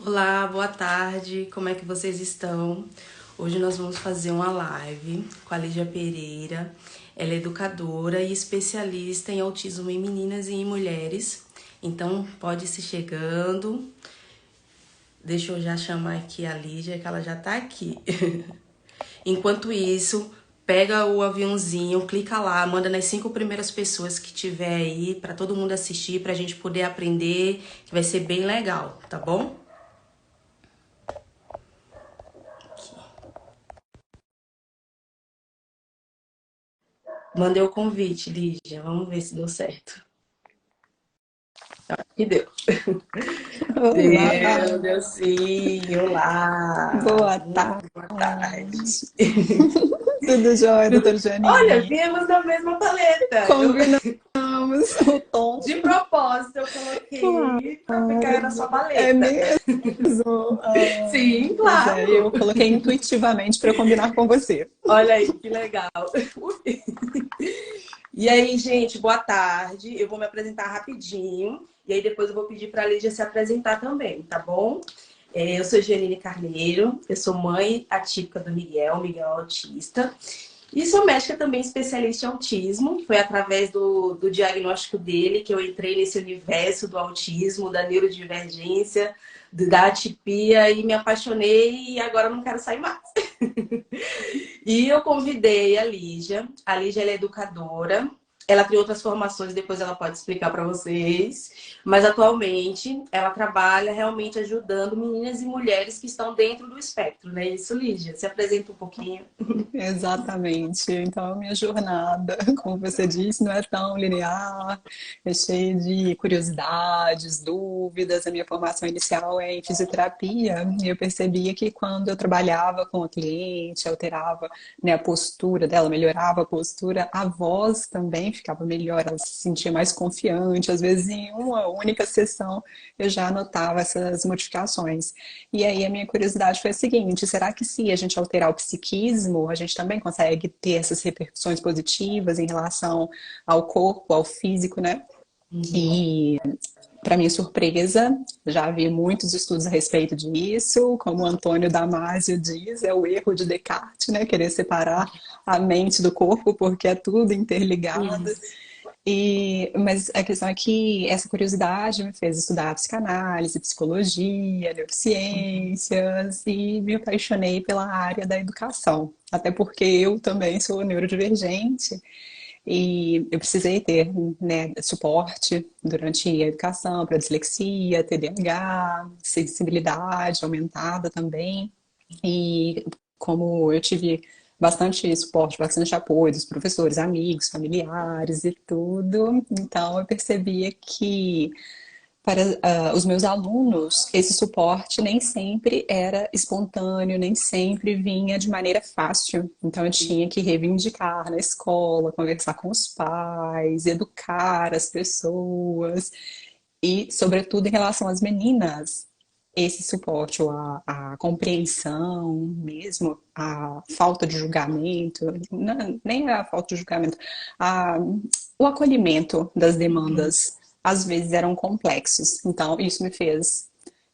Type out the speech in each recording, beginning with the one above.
Olá, boa tarde, como é que vocês estão? Hoje nós vamos fazer uma live com a Lídia Pereira. Ela é educadora e especialista em autismo em meninas e em mulheres. Então, pode ir se chegando. Deixa eu já chamar aqui a Lídia, que ela já tá aqui. Enquanto isso, pega o aviãozinho, clica lá, manda nas 5 primeiras pessoas que tiver aí, pra todo mundo assistir, pra gente poder aprender, que vai ser bem legal, tá bom? Mandei o convite, Lígia. Vamos ver se deu certo. E deu. Olá, Deu sim. Olá. boa Muito boa tarde. tarde. Tudo jóia, doutora Olha, Janine? viemos da mesma paleta. Combinamos o tom. De propósito, eu Claro, coloquei pra ficar na sua é paleta. mesmo. Sim, Pois é, eu claro. coloquei intuitivamente para combinar com você. Olha aí, que legal. E aí, gente, boa tarde. Eu vou me apresentar rapidinho. E aí depois eu vou pedir para a Lídia se apresentar também, tá bom? Eu sou Janine Carneiro, eu sou mãe atípica do Miguel, Miguel é autista. E sou médica também especialista em autismo. Foi através do diagnóstico dele que eu entrei nesse universo do autismo, da neurodivergência, da atipia e me apaixonei e agora não quero sair mais. E eu convidei a Lígia. A Lígia ela é educadora. Ela tem outras formações, depois ela pode explicar para vocês. Mas atualmente ela trabalha realmente ajudando meninas e mulheres que estão dentro do espectro, né? Isso, Lígia. Se apresenta um pouquinho. Exatamente. Então, a minha jornada, como você disse, não é tão linear, é cheia de curiosidades, dúvidas. A minha formação inicial é em fisioterapia e eu percebia que quando eu trabalhava com a cliente, alterava, né, a postura dela, melhorava a postura, a voz também ficava melhor, ela se sentia mais confiante. Às vezes, em uma única sessão, eu já notava essas modificações. E aí a minha curiosidade foi a seguinte: será que se a gente alterar o psiquismo, a gente também consegue ter essas repercussões positivas em relação ao corpo, ao físico, né? Uhum. E para minha surpresa, já vi muitos estudos a respeito disso, como o Antônio Damasio diz, é o erro de Descartes, né? Querer separar a mente do corpo, porque é tudo interligado. Isso. Mas a questão é que essa curiosidade me fez estudar psicanálise, psicologia, neurociências e me apaixonei pela área da educação. Até porque eu também sou neurodivergente e eu precisei ter, né, suporte durante a educação para dislexia, TDAH, sensibilidade aumentada também. E como eu tive bastante suporte, bastante apoio dos professores, amigos, familiares e tudo, então eu percebia que para os meus alunos esse suporte nem sempre era espontâneo, nem sempre vinha de maneira fácil. Então eu tinha que reivindicar na escola, conversar com os pais, educar as pessoas e, sobretudo, em relação às meninas, esse suporte, ou a compreensão mesmo, a falta de julgamento, nem a falta de julgamento, a, o acolhimento das demandas, às vezes eram complexos. Então, isso me fez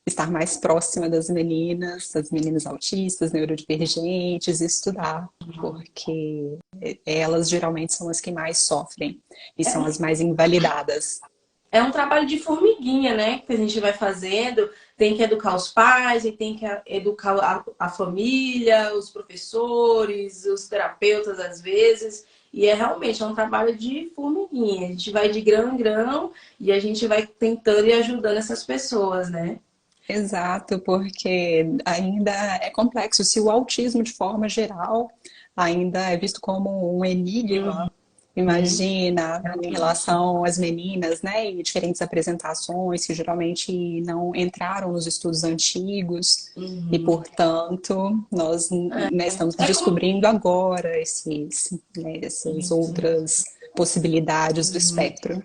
estar mais próxima das meninas autistas, neurodivergentes, e estudar, porque elas geralmente são as que mais sofrem e são as mais invalidadas. É um trabalho de formiguinha, né? Que a gente vai fazendo. Tem que educar os pais, e tem que educar a família, os professores, os terapeutas, às vezes. E é realmente um trabalho de formiguinha. A gente vai de grão em grão e a gente vai tentando e ajudando essas pessoas, né? Exato, porque ainda é complexo. Se o autismo, de forma geral, ainda é visto como um enigma, Uhum. imagina, em Realmente. relação às meninas, né, e diferentes apresentações que geralmente não entraram nos estudos antigos, e, Uhum. portanto, nós, né, estamos É como. descobrindo agora né, essas Isso. outras possibilidades do espectro.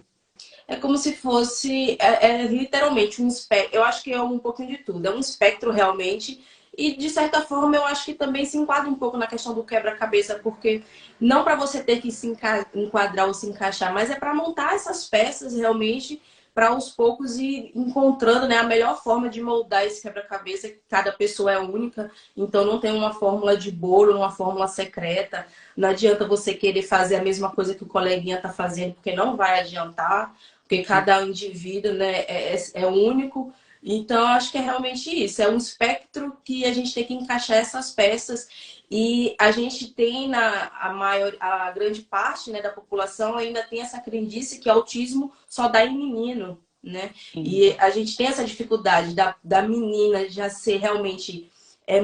É como se fosse, é literalmente um espectro. Eu acho que é um pouquinho de tudo. É um espectro realmente. E, de certa forma, eu acho que também se enquadra um pouco na questão do quebra-cabeça, porque não para você ter que se enquadrar ou se encaixar, mas é para montar essas peças realmente para aos poucos ir encontrando, né, a melhor forma de moldar esse quebra-cabeça, que cada pessoa é única, então não tem uma fórmula de bolo, uma fórmula secreta. Não adianta você querer fazer a mesma coisa que o coleguinha está fazendo, porque não vai adiantar, porque cada indivíduo, né, é único. Então, acho que é realmente isso. É um espectro que a gente tem que encaixar essas peças. E a gente tem a grande parte, né, da população ainda tem essa crendice que autismo só dá em menino, né? Sim. E a gente tem essa dificuldade da menina já ser realmente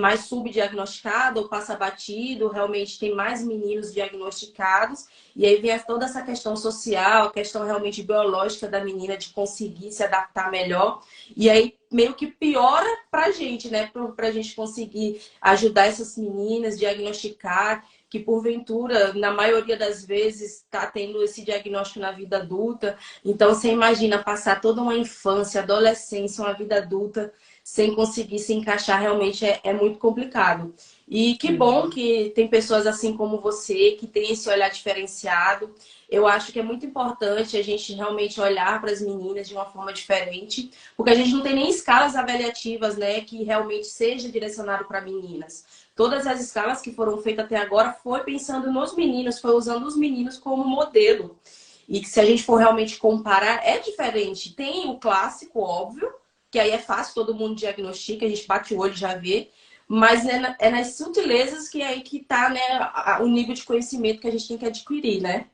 mais subdiagnosticada ou passa batido, realmente tem mais meninos diagnosticados. E aí vem toda essa questão social, a questão realmente biológica da menina de conseguir se adaptar melhor. E aí meio que piora pra gente, né? Pra gente conseguir ajudar essas meninas, diagnosticar, que porventura, na maioria das vezes, está tendo esse diagnóstico na vida adulta. Então, você imagina passar toda uma infância, adolescência, uma vida adulta, sem conseguir se encaixar, realmente é muito complicado. E que bom que tem pessoas assim como você, que tem esse olhar diferenciado. Eu acho que é muito importante a gente realmente olhar para as meninas de uma forma diferente, porque a gente não tem nem escalas avaliativas, né, que realmente seja direcionado para meninas. Todas as escalas que foram feitas até agora foi pensando nos meninos, foi usando os meninos como modelo. E que se a gente for realmente comparar, é diferente. Tem o clássico, óbvio, que aí é fácil, todo mundo diagnostica, a gente bate o olho e já vê. Mas é nas sutilezas que é aí que está, né, o nível de conhecimento que a gente tem que adquirir, né?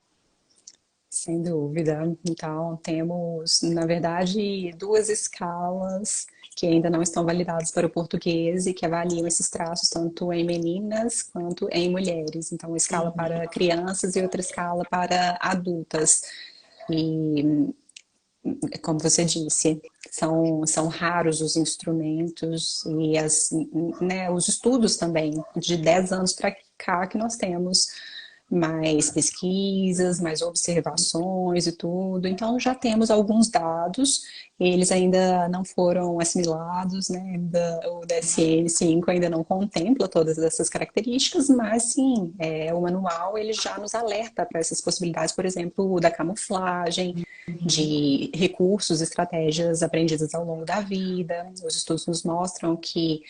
Sem dúvida. Então, temos, na verdade, duas escalas que ainda não estão validadas para o português e que avaliam esses traços tanto em meninas quanto em mulheres. Então, uma escala para crianças e outra escala para adultas. E, como você disse, são raros os instrumentos e né, os estudos também, de 10 anos para cá que nós temos mais pesquisas, mais observações e tudo. Então já temos alguns dados, eles ainda não foram assimilados, né? O DSM-5 ainda não contempla todas essas características, mas sim, o manual ele já nos alerta para essas possibilidades, por exemplo, da camuflagem, de recursos, estratégias aprendidas ao longo da vida. Os estudos nos mostram que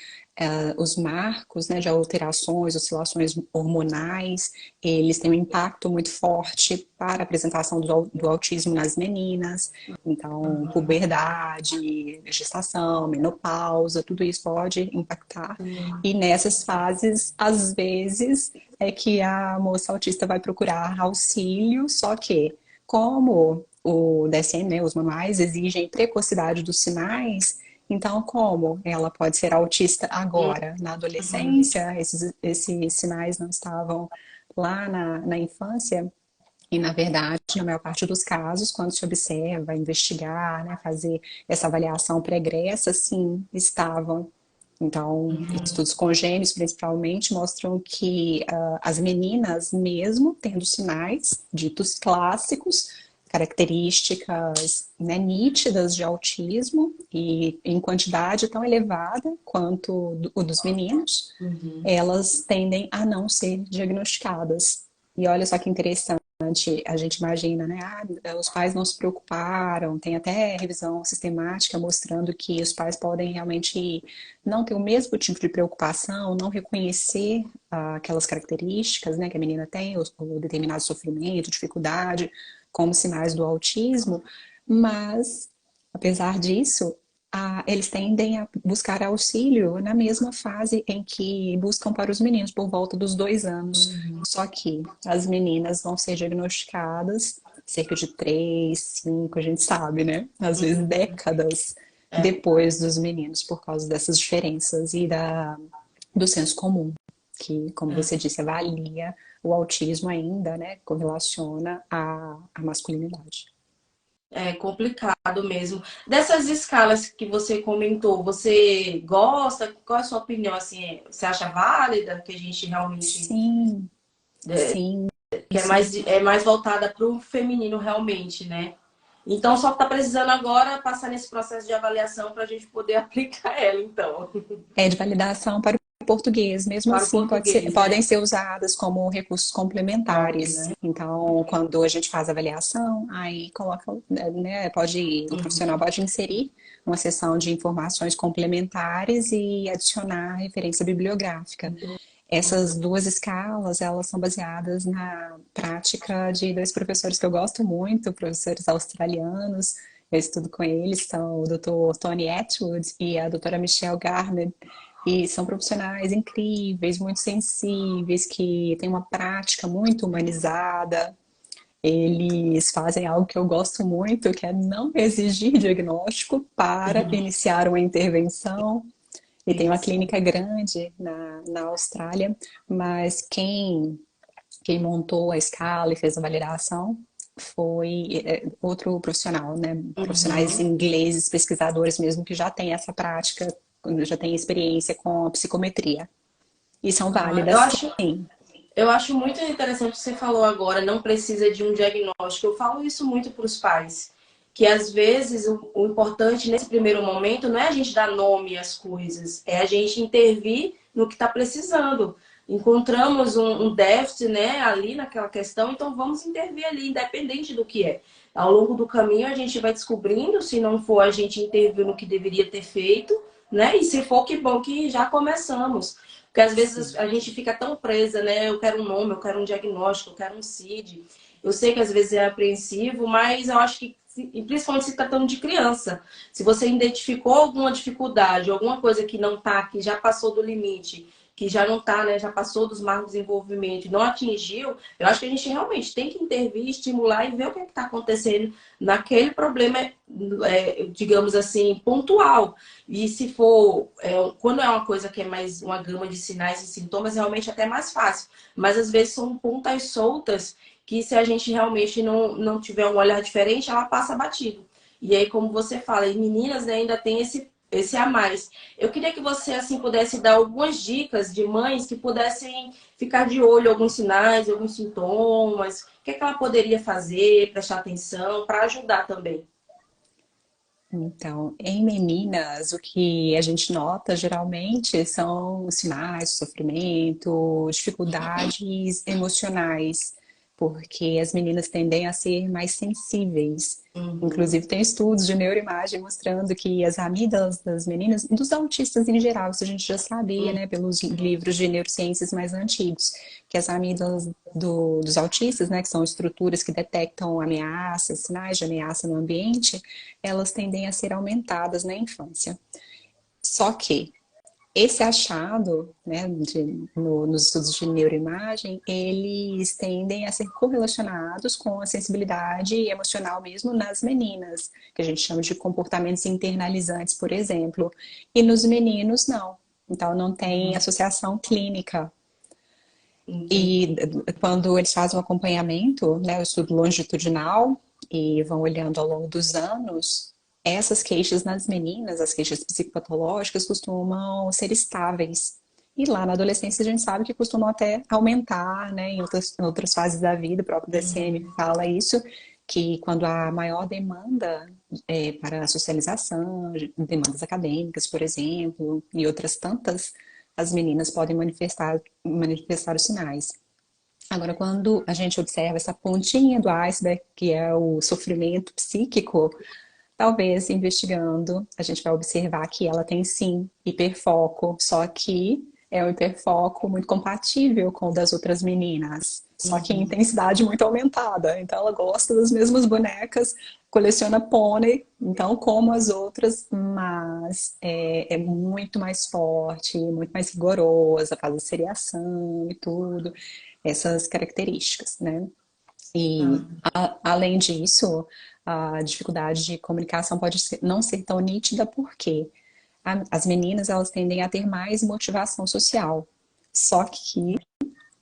os marcos, né, de alterações, oscilações hormonais, eles têm um impacto muito forte para a apresentação do autismo nas meninas. Então, puberdade, gestação, menopausa, tudo isso pode impactar. E nessas fases, às vezes, é que a moça autista vai procurar auxílio, só que, como o DSM, né, os manuais, exigem precocidade dos sinais, então, como ela pode ser autista agora, na adolescência, esses sinais não estavam lá na infância, e na verdade, na maior parte dos casos, quando se observa, investigar, né, fazer essa avaliação pregressa, sim, estavam. Então, estudos congênios, principalmente, mostram que as meninas, mesmo tendo sinais ditos clássicos, características, né, nítidas de autismo e em quantidade tão elevada quanto o dos meninos, elas tendem a não ser diagnosticadas. E olha só que interessante, a gente imagina, né? Os pais não se preocuparam, tem até revisão sistemática mostrando que os pais podem realmente não ter o mesmo tipo de preocupação, não reconhecer aquelas características, né, que a menina tem, o determinado sofrimento, dificuldade, como sinais do autismo, mas, apesar disso, eles tendem a buscar auxílio na mesma fase em que buscam para os meninos, por volta dos 2 anos. Só que as meninas vão ser diagnosticadas cerca de 3, 5, a gente sabe, né? Às vezes décadas depois dos meninos, por causa dessas diferenças e do senso comum, que, como você disse, avalia o autismo ainda, né? Correlaciona à masculinidade. É complicado mesmo. Dessas escalas que você comentou, você gosta? Qual é a sua opinião? Assim, você acha válida que a gente realmente Sim, sim, que sim. é mais voltada para o feminino realmente, né? Então só está precisando agora passar nesse processo de avaliação para a gente poder aplicar ela, então. É de validação para português. Mesmo Para o assim, português, podem né? ser usadas como recursos Top, complementares. né? Então, quando a gente faz avaliação, aí coloca, né, o profissional Uhum. pode inserir uma seção de informações complementares e adicionar referência bibliográfica. Essas duas escalas, elas são baseadas na prática de dois professores que eu gosto muito, professores australianos. Eu estudo com eles, são o Dr. Tony Atwood e a doutora Michelle Garner. E são profissionais incríveis, muito sensíveis, que têm uma prática muito humanizada. Eles fazem algo que eu gosto muito, que é não exigir diagnóstico para Uhum. e uma intervenção. E tem uma Isso. clínica grande na Austrália, mas quem montou a escala e fez a validação foi outro profissional, né? Profissionais Uhum. ingleses, pesquisadores mesmo, que já têm essa prática, já têm experiência com a psicometria. E são Ah, eu válidas, acho, sim. eu acho muito interessante o que você falou agora, não precisa de um diagnóstico. Eu falo isso muito para os pais, que às vezes o importante nesse primeiro momento não é a gente dar nome às coisas, é a gente intervir no que está precisando. Encontramos um déficit, né, ali naquela questão, então vamos intervir ali, independente do que é. Ao longo do caminho a gente vai descobrindo, se não for a gente intervir no que deveria ter feito, né? E se for, que bom que já começamos. Porque às vezes Sim. a gente fica tão presa, né? Eu quero um nome, eu quero um diagnóstico, eu quero um CID. Eu sei que às vezes é apreensivo, mas eu acho que, e principalmente se tratando de criança, se você identificou alguma dificuldade, alguma coisa que não está, que já passou do limite, que já não está, né? Já passou dos marcos de desenvolvimento, e não atingiu, eu acho que a gente realmente tem que intervir, estimular e ver o que está acontecendo naquele problema, digamos assim, pontual. E se for, quando é uma coisa que é mais uma gama de sinais e sintomas, realmente é até mais fácil. Mas às vezes são pontas soltas que se a gente realmente não tiver um olhar diferente, ela passa batido. E aí, como você fala, e meninas, né, ainda tem esse a mais. Eu queria que você assim pudesse dar algumas dicas de mães que pudessem ficar de olho em alguns sinais, alguns sintomas, o que é que ela poderia fazer, prestar atenção, para ajudar também. Então, em meninas, o que a gente nota geralmente são os sinais de sofrimento, dificuldades emocionais, porque as meninas tendem a ser mais sensíveis. Uhum. Inclusive, tem estudos de neuroimagem mostrando que as amígdalas das meninas, dos autistas em geral, isso a gente já sabia, né, pelos livros de neurociências mais antigos, que as amígdalas dos autistas, né, que são estruturas que detectam ameaças, sinais de ameaça no ambiente, elas tendem a ser aumentadas na infância. Só que esse achado, né, nos estudos de neuroimagem, eles tendem a ser correlacionados com a sensibilidade emocional mesmo nas meninas, que a gente chama de comportamentos internalizantes, por exemplo, e nos meninos não. Então não tem Uhum. associação clínica. E Entendi. quando eles fazem o acompanhamento, né, o estudo longitudinal, e vão olhando ao longo dos anos, essas queixas nas meninas, as queixas psicopatológicas, costumam ser estáveis. E lá na adolescência a gente sabe que costumam até aumentar, né, em outras fases da vida, o próprio DSM Uhum. fala isso, que quando há maior demanda para a socialização, demandas acadêmicas, por exemplo, e outras tantas, as meninas podem manifestar os sinais. Agora, quando a gente observa essa pontinha do iceberg, que é o sofrimento psíquico, talvez investigando, a gente vai observar que ela tem sim hiperfoco, só que é um hiperfoco muito compatível com o das outras meninas, só que em Uhum. intensidade muito aumentada. Então ela gosta das mesmas bonecas, coleciona pônei, então como as outras, mas é muito mais forte, muito mais rigorosa, faz a seriação e tudo, essas características, né? E Ah, além disso, a dificuldade de comunicação pode não ser tão nítida porque as meninas elas tendem a ter mais motivação social. Só que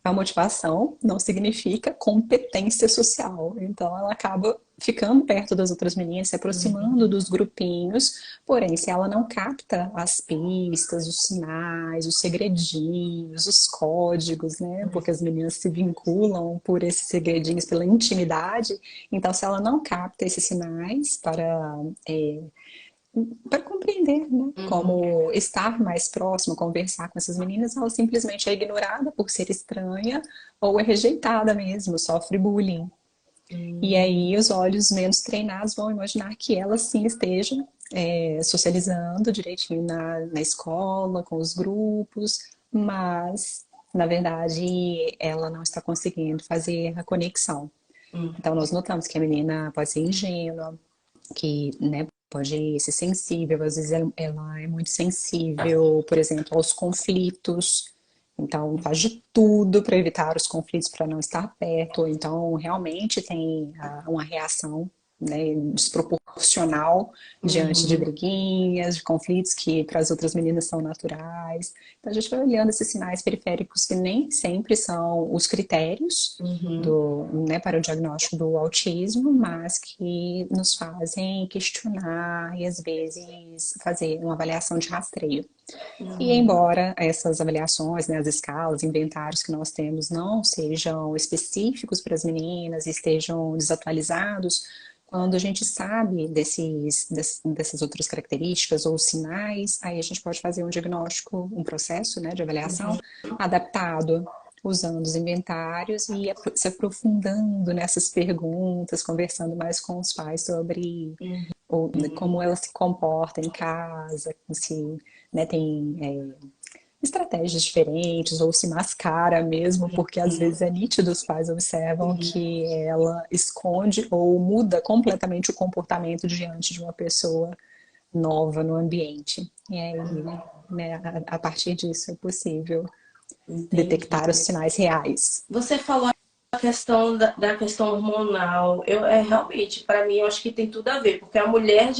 a motivação não significa competência social. Então ela acaba ficando perto das outras meninas, se aproximando uhum. dos grupinhos, porém, se ela não capta as pistas, os sinais, os segredinhos, os códigos, né? Porque as meninas se vinculam por esses segredinhos, pela intimidade. Então, se ela não capta esses sinais para para compreender, né? Uhum. Como estar mais próximo, conversar com essas meninas, ela simplesmente é ignorada por ser estranha ou é rejeitada mesmo, sofre bullying. E Uhum. aí os olhos menos treinados vão imaginar que ela sim esteja socializando direitinho na escola, com os grupos, mas na verdade ela não está conseguindo fazer a conexão. Então nós notamos que a menina pode ser ingênua, que, né, pode ser sensível, às vezes ela é muito sensível, por exemplo, aos conflitos. Então, faz de tudo para evitar os conflitos, para não estar perto. Então, realmente tem uma reação, né, desproporcional diante de Uhum. briguinhas, de conflitos que para as outras meninas são naturais. Então, a gente vai olhando esses sinais periféricos que nem sempre são os critérios Uhum. né, para o diagnóstico do autismo, mas que nos fazem questionar e às vezes fazer uma avaliação de rastreio. E Uhum. embora essas avaliações, né, as escalas, inventários que nós temos não sejam específicos para as meninas e estejam desatualizados, quando a gente sabe dessas outras características ou sinais, aí a gente pode fazer um diagnóstico, um processo, né, de avaliação adaptado, usando os inventários e se aprofundando nessas perguntas, conversando mais com os pais sobre Uhum. como ela se comporta em casa, se, né, tem estratégias diferentes ou se mascara mesmo, porque às vezes Uhum. é nítido, os pais observam Uhum. que ela esconde ou muda completamente o comportamento diante de uma pessoa nova no ambiente. E aí, né, a partir disso é possível Entendi. detectar os sinais reais. Você falou a questão da questão hormonal. Realmente, para mim, eu acho que tem tudo a ver, porque a mulher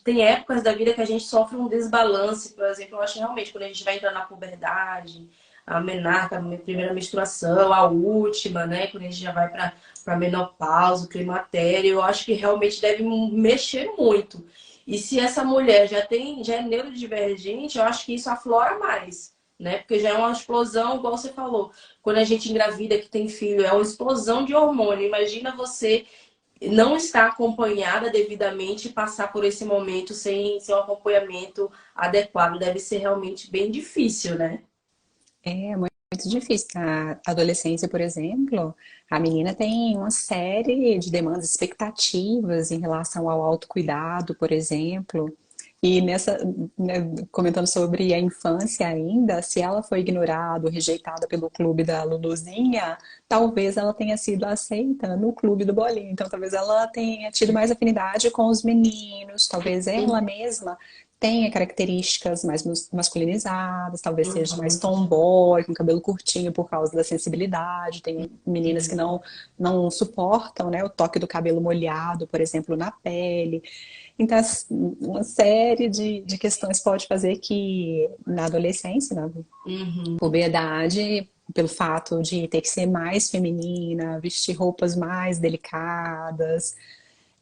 tem épocas da vida que a gente sofre um desbalance, por exemplo, eu acho realmente quando a gente vai entrar na puberdade, a menarca, a primeira menstruação, a última, né? Quando a gente já vai para menopausa, climatério, eu acho que realmente deve mexer muito. E se essa mulher já é neurodivergente, eu acho que isso aflora mais, né? Porque já é uma explosão, igual você falou. Quando a gente engravida, que tem filho, é uma explosão de hormônio. Imagina você não estar acompanhada devidamente e passar por esse momento sem um acompanhamento adequado. Deve ser realmente bem difícil, né? É muito difícil. Na adolescência, por exemplo, a menina tem uma série de demandas, expectativas em relação ao autocuidado, por exemplo. E nessa, né, comentando sobre a infância ainda, se ela foi ignorada ou rejeitada pelo clube da Luluzinha, talvez ela tenha sido aceita no clube do Bolinho. Então, talvez ela tenha tido mais afinidade com os meninos, talvez ela mesma tenha características mais masculinizadas, talvez seja mais Uhum. tomboy, com cabelo curtinho por causa da sensibilidade. Tem meninas que não suportam, né, o toque do cabelo molhado, por exemplo, na pele. Então, uma série de questões pode fazer que na adolescência, na Uhum. puberdade, pelo fato de ter que ser mais feminina, vestir roupas mais delicadas,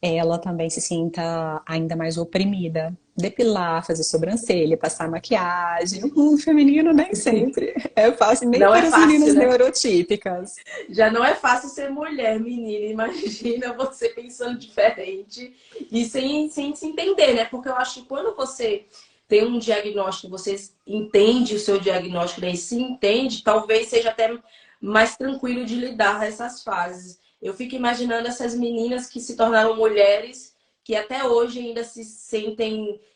ela também se sinta ainda mais oprimida. Depilar, fazer sobrancelha, passar maquiagem. O mundo feminino nem sempre é fácil, nem Não é para as meninas fácil, né? neurotípicas. Já não é fácil ser mulher, menina. Imagina você pensando diferente e sem se entender, né? Porque eu acho que quando você tem um diagnóstico, você entende o seu diagnóstico, daí se entende, talvez seja até mais tranquilo de lidar essas fases. Eu fico imaginando essas meninas que se tornaram mulheres, que até hoje ainda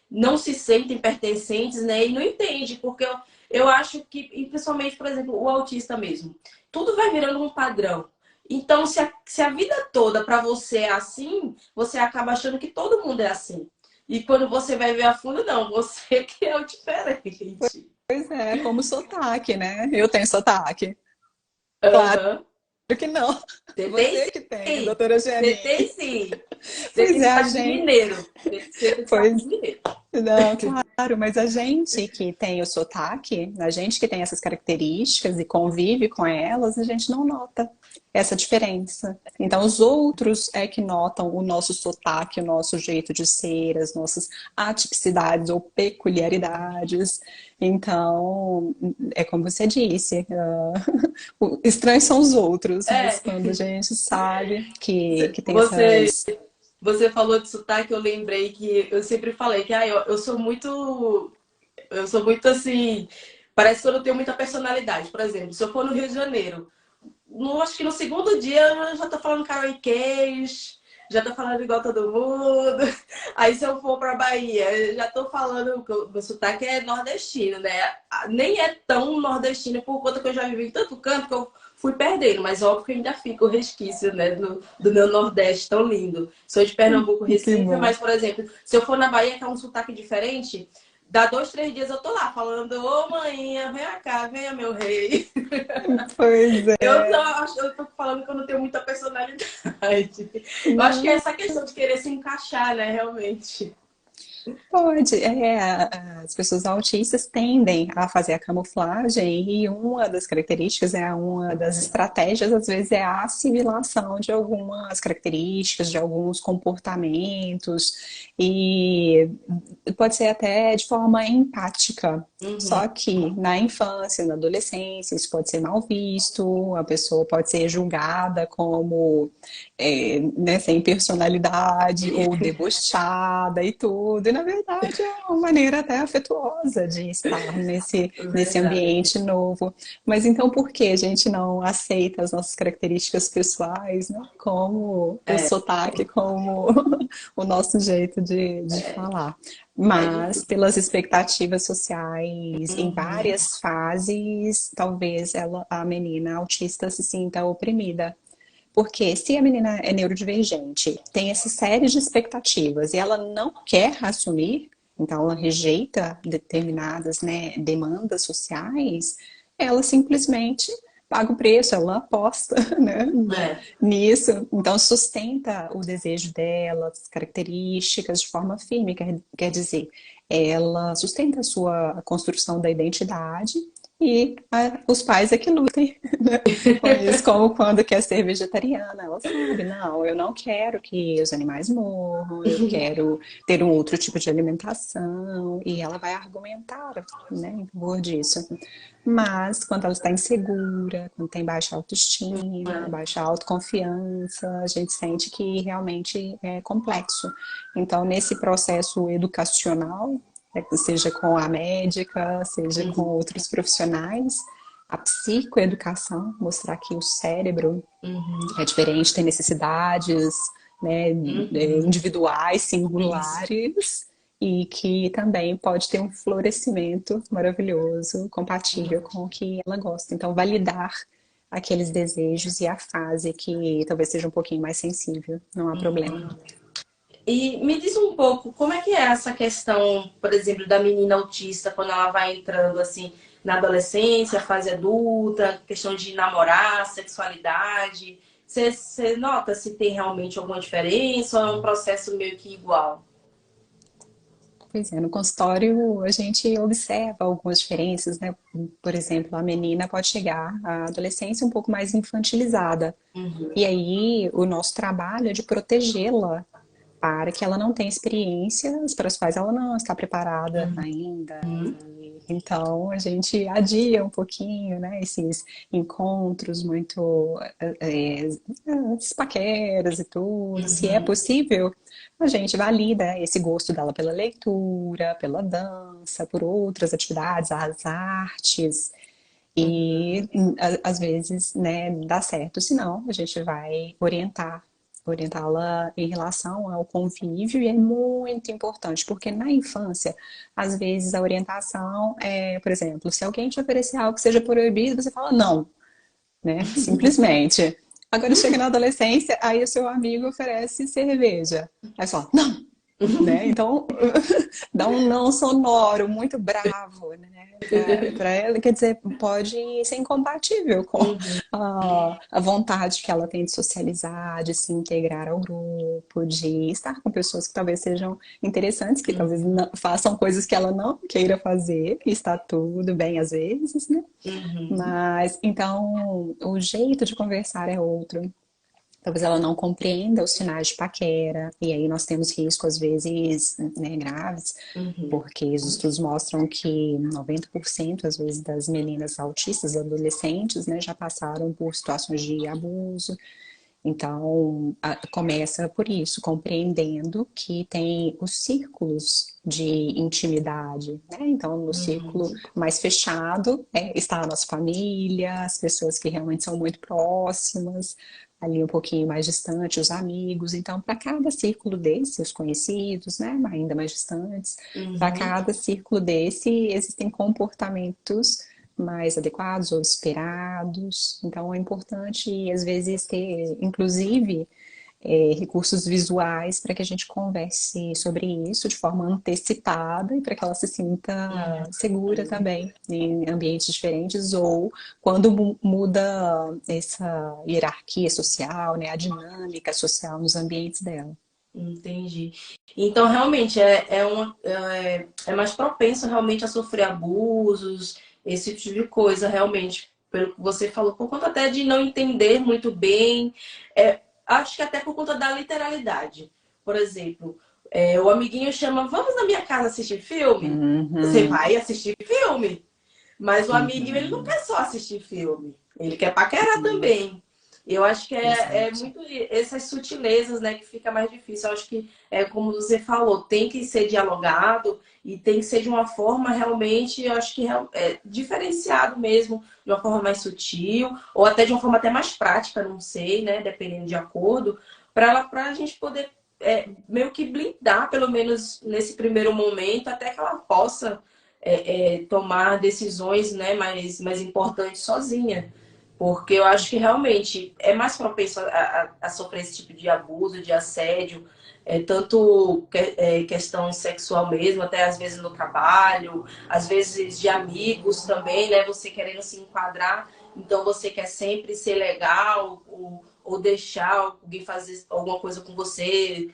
não se sentem pertencentes, né? E não entende, porque eu acho que, e principalmente, por exemplo, o autista mesmo tudo vai virando um padrão. Então, se a vida toda para você é assim, você acaba achando que todo mundo é assim. E quando você vai ver a fundo, não, você que é o diferente. Pois é, como sotaque, né? Eu tenho sotaque. Claro Aham. que não. Você tem Você que tem, sim. doutora Você Janine. tem sim. Você Pois tem é, a sotaque de gente. mineiro. Você tem sotaque de Pois mineiro. não, claro, mas a gente que tem o sotaque, a gente que tem essas características e convive com elas, a gente não nota essa diferença. Então, os outros é que notam o nosso sotaque, o nosso jeito de ser, as nossas atipicidades ou peculiaridades. Então, é como você disse, estranhos são os outros, mas É, quando a gente sabe que tem você essas. Você falou de sotaque, eu lembrei que eu sempre falei que eu sou muito. Eu sou muito assim. Parece que eu não tenho muita personalidade. Por exemplo, se eu for no Rio de Janeiro, acho que no segundo dia eu já tô falando karaokês, já tô falando igual todo mundo. Aí se eu for pra Bahia, eu já tô falando, meu sotaque é nordestino, né? Nem é tão nordestino por conta que eu já vivi em tanto canto que eu fui perdendo, mas óbvio que ainda fica o resquício, né, do meu Nordeste tão lindo. Sou de Pernambuco, Que Recife, bom. mas, por exemplo, se eu for na Bahia, que é um sotaque diferente, dá 2, 3 dias eu tô lá falando, ô maninha, vem cá, venha meu rei. Pois é. Eu tô falando que eu não tenho muita personalidade. Eu acho que é Não. essa questão de querer se encaixar, né, realmente. Pode, as pessoas autistas tendem a fazer a camuflagem e uma das características, uma das estratégias, às vezes, é a assimilação de algumas características, de alguns comportamentos e pode ser até de forma empática. Uhum. Só que na infância, na adolescência, isso pode ser mal visto, a pessoa pode ser julgada como né, sem personalidade ou debochada e tudo. E na verdade é uma maneira até afetuosa de estar nesse Verdade. ambiente novo. Mas então por que a gente não aceita as nossas características pessoais, né? Como o É, sotaque, como o nosso jeito de falar? é Mas difícil. pelas expectativas sociais, em Uhum. várias fases, talvez a menina autista se sinta oprimida. Porque se a menina é neurodivergente, tem essa série de expectativas e ela não quer assumir, então ela rejeita determinadas, né, demandas sociais, ela simplesmente paga o preço, ela aposta, né, É. nisso, então sustenta o desejo dela, as características de forma firme, quer dizer, ela sustenta a sua construção da identidade e os pais é que lutem, né, com isso, como quando quer ser vegetariana, ela sabe, não, eu não quero que os animais morram, eu quero ter um outro tipo de alimentação, e ela vai argumentar, né, em favor disso. Mas quando ela está insegura, quando tem baixa autoestima, baixa autoconfiança, a gente sente que realmente é complexo. Então, nesse processo educacional, seja com a médica, seja com Uhum. outros profissionais, a psicoeducação, mostrar que o cérebro Uhum. é diferente, tem necessidades, né, Uhum. individuais, Isso. singulares, e que também pode ter um florescimento maravilhoso, compatível Uhum. com o que ela gosta. Então, validar aqueles desejos e a fase que talvez seja um pouquinho mais sensível, não há problema. E me diz um pouco, como é que é essa questão, por exemplo, da menina autista quando ela vai entrando assim na adolescência, fase adulta, questão de namorar, sexualidade. Você nota se tem realmente alguma diferença ou é um processo meio que igual? Pois é, no consultório a gente observa algumas diferenças, né? Por exemplo, a menina pode chegar à adolescência um pouco mais infantilizada. Uhum. E aí o nosso trabalho é de protegê-la para que ela não tenha experiências para as quais ela não está preparada ainda. E, então a gente adia um pouquinho, né, esses encontros muito as paqueras e tudo. Se é Uhum. possível, a gente valida esse gosto dela pela leitura, pela dança, por outras atividades, as artes. E às vezes, né, dá certo, senão a gente vai orientá-la em relação ao convívio e é muito importante, porque na infância, às vezes a orientação é, por exemplo, se alguém te oferecer algo que seja proibido, você fala não, né? Simplesmente. Agora chega na adolescência, aí o seu amigo oferece cerveja. Aí você fala, não, né? Então, dá um não sonoro, muito bravo, né? Para ela, quer dizer, pode ser incompatível com Uhum. a vontade que ela tem de socializar, de se integrar ao grupo, de estar com pessoas que talvez sejam interessantes, que talvez façam coisas que ela não queira fazer, e está tudo bem às vezes, né? Uhum. Mas então o jeito de conversar é outro. Talvez ela não compreenda os sinais de paquera, e aí nós temos risco, às vezes, né, graves, Uhum. porque os estudos mostram que 90% às vezes das meninas autistas, adolescentes, né, já passaram por situações de abuso, Então, começa por isso, compreendendo que tem os círculos de intimidade, né? Então, no círculo Uhum. mais fechado, está a nossa família, as pessoas que realmente são muito próximas, ali um pouquinho mais distante, os amigos. Então, para cada círculo desse, os conhecidos, né, ainda mais distantes, para Uhum. cada círculo desse existem comportamentos mais adequados ou esperados. Então, é importante, às vezes, ter, inclusive, recursos visuais para que a gente converse sobre isso de forma antecipada e para que ela se sinta segura Uhum. também em ambientes diferentes ou quando muda essa hierarquia social, né, a dinâmica social nos ambientes dela. Entendi. Então, realmente, é mais propenso realmente a sofrer abusos, esse tipo de coisa, realmente, pelo que você falou, por conta até de não entender muito bem, acho que até por conta da literalidade. Por exemplo, o amiguinho chama, vamos na minha casa assistir filme? Você Uhum, vai assistir filme, mas o amiguinho, ele não uhum, quer só assistir filme, ele quer paquerar uhum, também. Eu acho que é exato. muito essas sutilezas, né, que fica mais difícil. Eu acho que, como você falou, tem que ser dialogado e tem que ser de uma forma realmente, eu acho que diferenciado mesmo, de uma forma mais sutil, ou até de uma forma até mais prática, não sei, né, dependendo de acordo, para a gente poder meio que blindar, pelo menos nesse primeiro momento, até que ela possa tomar decisões, né, mais importantes sozinha. Porque eu acho que realmente é mais propenso a sofrer esse tipo de abuso, de assédio, tanto questão sexual mesmo, até às vezes no trabalho, às vezes de amigos também, né? Você querendo se enquadrar, então você quer sempre ser legal ou deixar alguém fazer alguma coisa com você,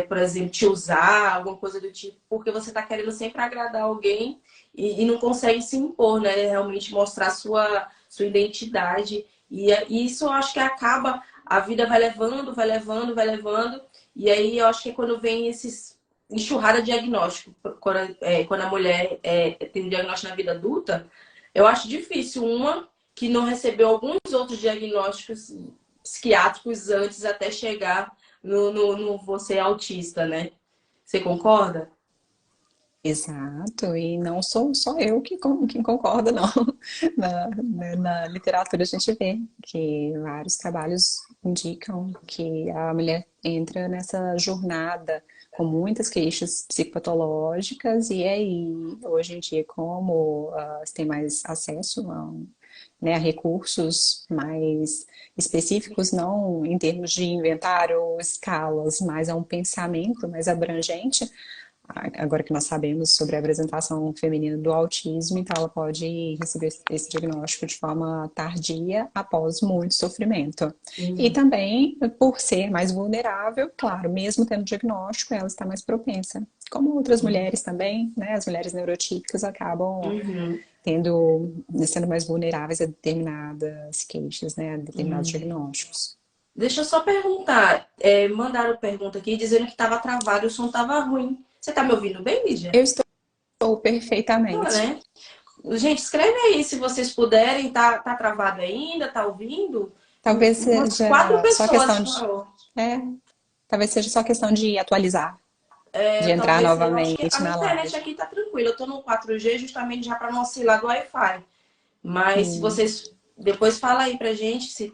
por exemplo, te usar, alguma coisa do tipo, porque você está querendo sempre agradar alguém e não consegue se impor, né? Realmente mostrar sua identidade. E isso eu acho que acaba, a vida vai levando, vai levando, vai levando. E aí eu acho que é quando vem esses enxurrada de diagnóstico, quando a mulher tem um diagnóstico na vida adulta, eu acho difícil uma que não recebeu alguns outros diagnósticos psiquiátricos antes até chegar no você autista, né? Você concorda? Exato, e não sou só eu que concordo, não. Na literatura a gente vê que vários trabalhos indicam que a mulher entra nessa jornada com muitas queixas psicopatológicas, e aí, hoje em dia, como se tem mais acesso né, a recursos mais específicos, não em termos de inventário ou escalas, mas a um pensamento mais abrangente, agora que nós sabemos sobre a apresentação feminina do autismo, então ela pode receber esse diagnóstico de forma tardia, após muito sofrimento. E Uhum. também, por ser mais vulnerável, claro, mesmo tendo diagnóstico, ela está mais propensa. Como outras mulheres também, né? As mulheres neurotípicas acabam Uhum. sendo mais vulneráveis a determinadas queixas, né? A determinados Uhum. diagnósticos. Deixa eu só perguntar. Mandaram pergunta aqui dizendo que estava travado, o som estava ruim. Você está me ouvindo bem, Lídia? Eu estou Tá, perfeitamente. né? Gente, escreve aí se vocês puderem. Tá travado ainda? Tá ouvindo? Talvez Umas quatro seja só pessoas questão de. falou. É, talvez seja só questão de atualizar, de entrar Talvez seja. Eu acho que novamente a na internet live. aqui tá tranquila. Eu tô no 4G justamente já para não oscilar do Wi-Fi. Mas se Hum, vocês. Depois fala aí pra gente se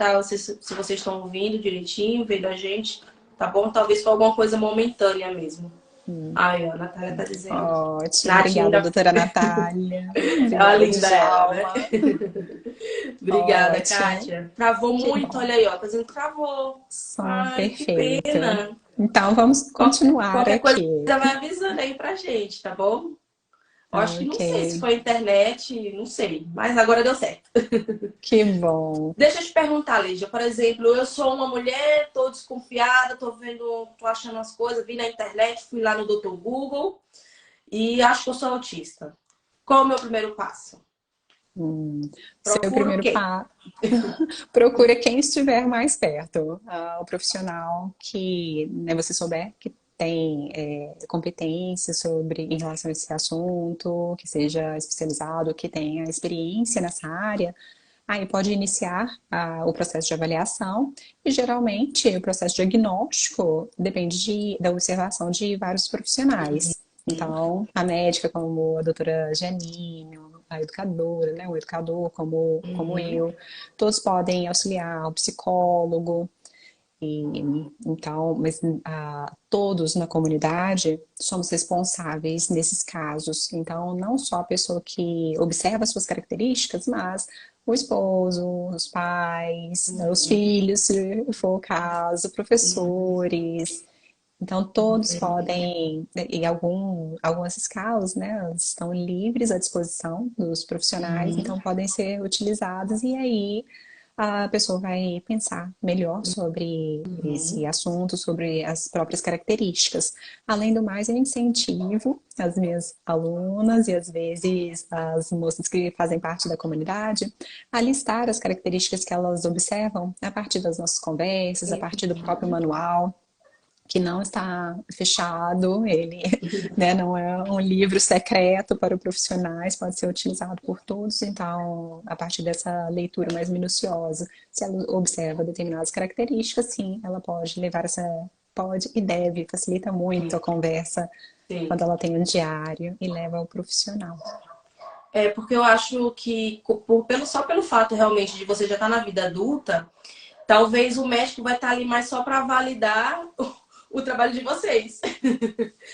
vocês estão ouvindo direitinho, vendo a gente, tá bom? Talvez for alguma coisa momentânea mesmo. hum. Ai, ó, a Natália tá dizendo. Ótimo, Nath, obrigada, linda. doutora Natália. É uma Obrigada, linda ela, né? Djalma. Obrigada, Ótimo, Kátia. Travou que muito, bom. olha aí, ó. Tá dizendo que travou. Som Ai, que perfeito. pena. Então vamos continuar Qualquer coisa aqui. vai avisando aí pra gente, tá bom? Eu acho que Ok, não sei se foi a internet, não sei. Mas agora deu certo. que bom. Deixa eu te perguntar, Lígia. Por exemplo, eu sou uma mulher, tô desconfiada, tô vendo, tô achando as coisas, vi na internet, fui lá no Dr. Google e acho que eu sou autista. Qual é o meu primeiro passo? Seu Procuro o primeiro quê? passo. Procura quem estiver mais perto, o profissional que, né, você souber que tem competência em relação a esse assunto, que seja especializado, que tenha experiência nessa área, Aí pode iniciar o processo de avaliação e geralmente o processo diagnóstico depende da observação de vários profissionais. Então, a médica como a doutora Janine, a educadora, né, o educador como Uhum, eu, todos podem auxiliar, o psicólogo, e, então, mas todos na comunidade somos responsáveis nesses casos. Então, não só a pessoa que observa suas características, mas o esposo, os pais, né, os uhum, filhos, se for o caso, professores. Então, todos podem, em algumas escalas, né, estão livres à disposição dos profissionais, uhum, então podem ser utilizados e aí a pessoa vai pensar melhor sobre esse uhum. assunto, sobre as próprias características. Além do mais, eu incentivo as minhas alunas e às vezes as moças que fazem parte da comunidade a listar as características que elas observam a partir das nossas conversas, a partir do próprio manual que não está fechado, ele, né, não é um livro secreto para os profissionais, pode ser utilizado por todos, então, a partir dessa leitura mais minuciosa, se ela observa determinadas características, sim, ela pode levar pode e deve, facilita muito a conversa Sim. quando ela tem um diário e leva ao profissional. É porque eu acho que só pelo fato realmente de você já estar na vida adulta, talvez o médico vai estar ali mais só para validar o trabalho de vocês,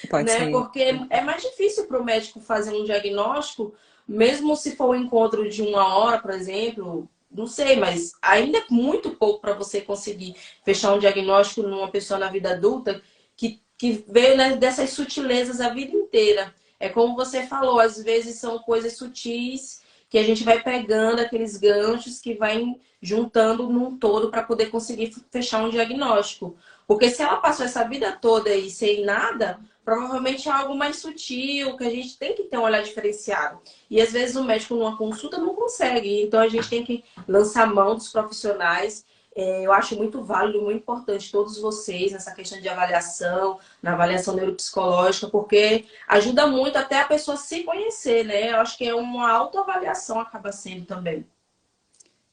Pode né? ser. Porque é mais difícil para o médico fazer um diagnóstico, mesmo se for um encontro de 1 hora, por exemplo, não sei, mas ainda é muito pouco para você conseguir fechar um diagnóstico numa pessoa na vida adulta que veio, né, dessas sutilezas a vida inteira. É como você falou, às vezes são coisas sutis que a gente vai pegando aqueles ganchos que vai juntando num todo para poder conseguir fechar um diagnóstico. Porque se ela passou essa vida toda aí sem nada, provavelmente é algo mais sutil, que a gente tem que ter um olhar diferenciado. E às vezes o médico numa consulta não consegue. Então a gente tem que lançar mão dos profissionais. Eu acho muito válido, muito importante todos vocês nessa questão de avaliação, na avaliação neuropsicológica, porque ajuda muito até a pessoa se conhecer, né? Eu acho que é uma autoavaliação acaba sendo também.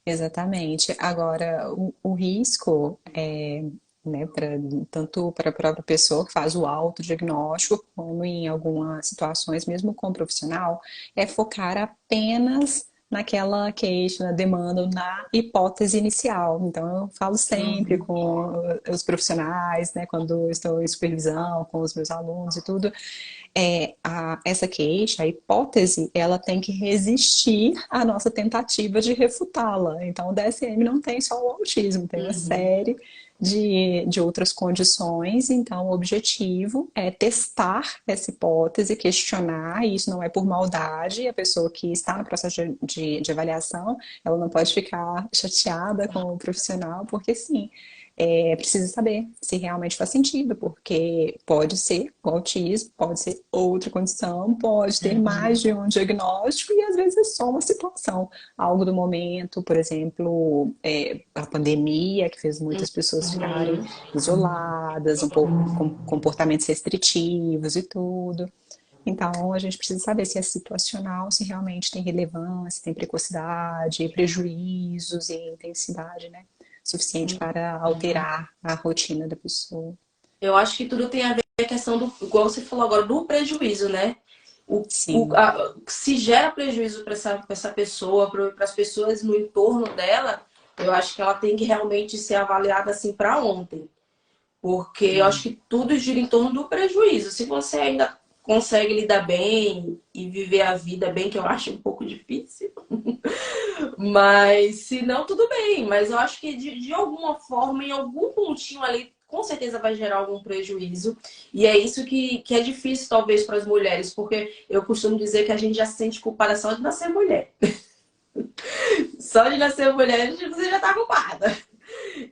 Exatamente. Agora, o risco né, tanto para a própria pessoa que faz o autodiagnóstico, como em algumas situações, mesmo com o profissional, é focar apenas naquela queixa, na demanda, na hipótese inicial. Então, eu falo sempre Uhum, com os profissionais, né, quando estou em supervisão, com os meus alunos e tudo, essa queixa, a hipótese, ela tem que resistir à nossa tentativa de refutá-la. Então, o DSM não tem só o autismo, tem uma uhum, série de outras condições. Então, o objetivo é testar essa hipótese, questionar, e isso não é por maldade. A pessoa que está no processo de avaliação, ela não pode ficar chateada com o profissional, porque sim, precisa saber se realmente faz sentido, porque pode ser o autismo, pode ser outra condição, pode ter mais uhum, de um diagnóstico e às vezes é só uma situação, algo do momento, por exemplo, a pandemia que fez muitas pessoas ficarem uhum. isoladas, um pouco com comportamentos restritivos e tudo. Então, a gente precisa saber se é situacional, se realmente tem relevância, tem precocidade, prejuízos e intensidade, né? Suficiente para alterar a rotina da pessoa. Eu acho que tudo tem a ver com a questão do, igual você falou agora, do prejuízo, né? Sim, Se gera prejuízo para essa pessoa, para as pessoas no entorno dela, eu acho que ela tem que realmente ser avaliada assim para ontem. Porque eu acho que tudo gira em torno do prejuízo. Se você ainda consegue lidar bem e viver a vida bem, que eu acho um pouco difícil, mas se não, tudo bem. Mas eu acho que de alguma forma, em algum pontinho ali, com certeza vai gerar algum prejuízo. E é isso que é difícil, talvez, para as mulheres, porque eu costumo dizer que a gente já se sente culpada só de nascer mulher. Só de nascer mulher, você já está culpada.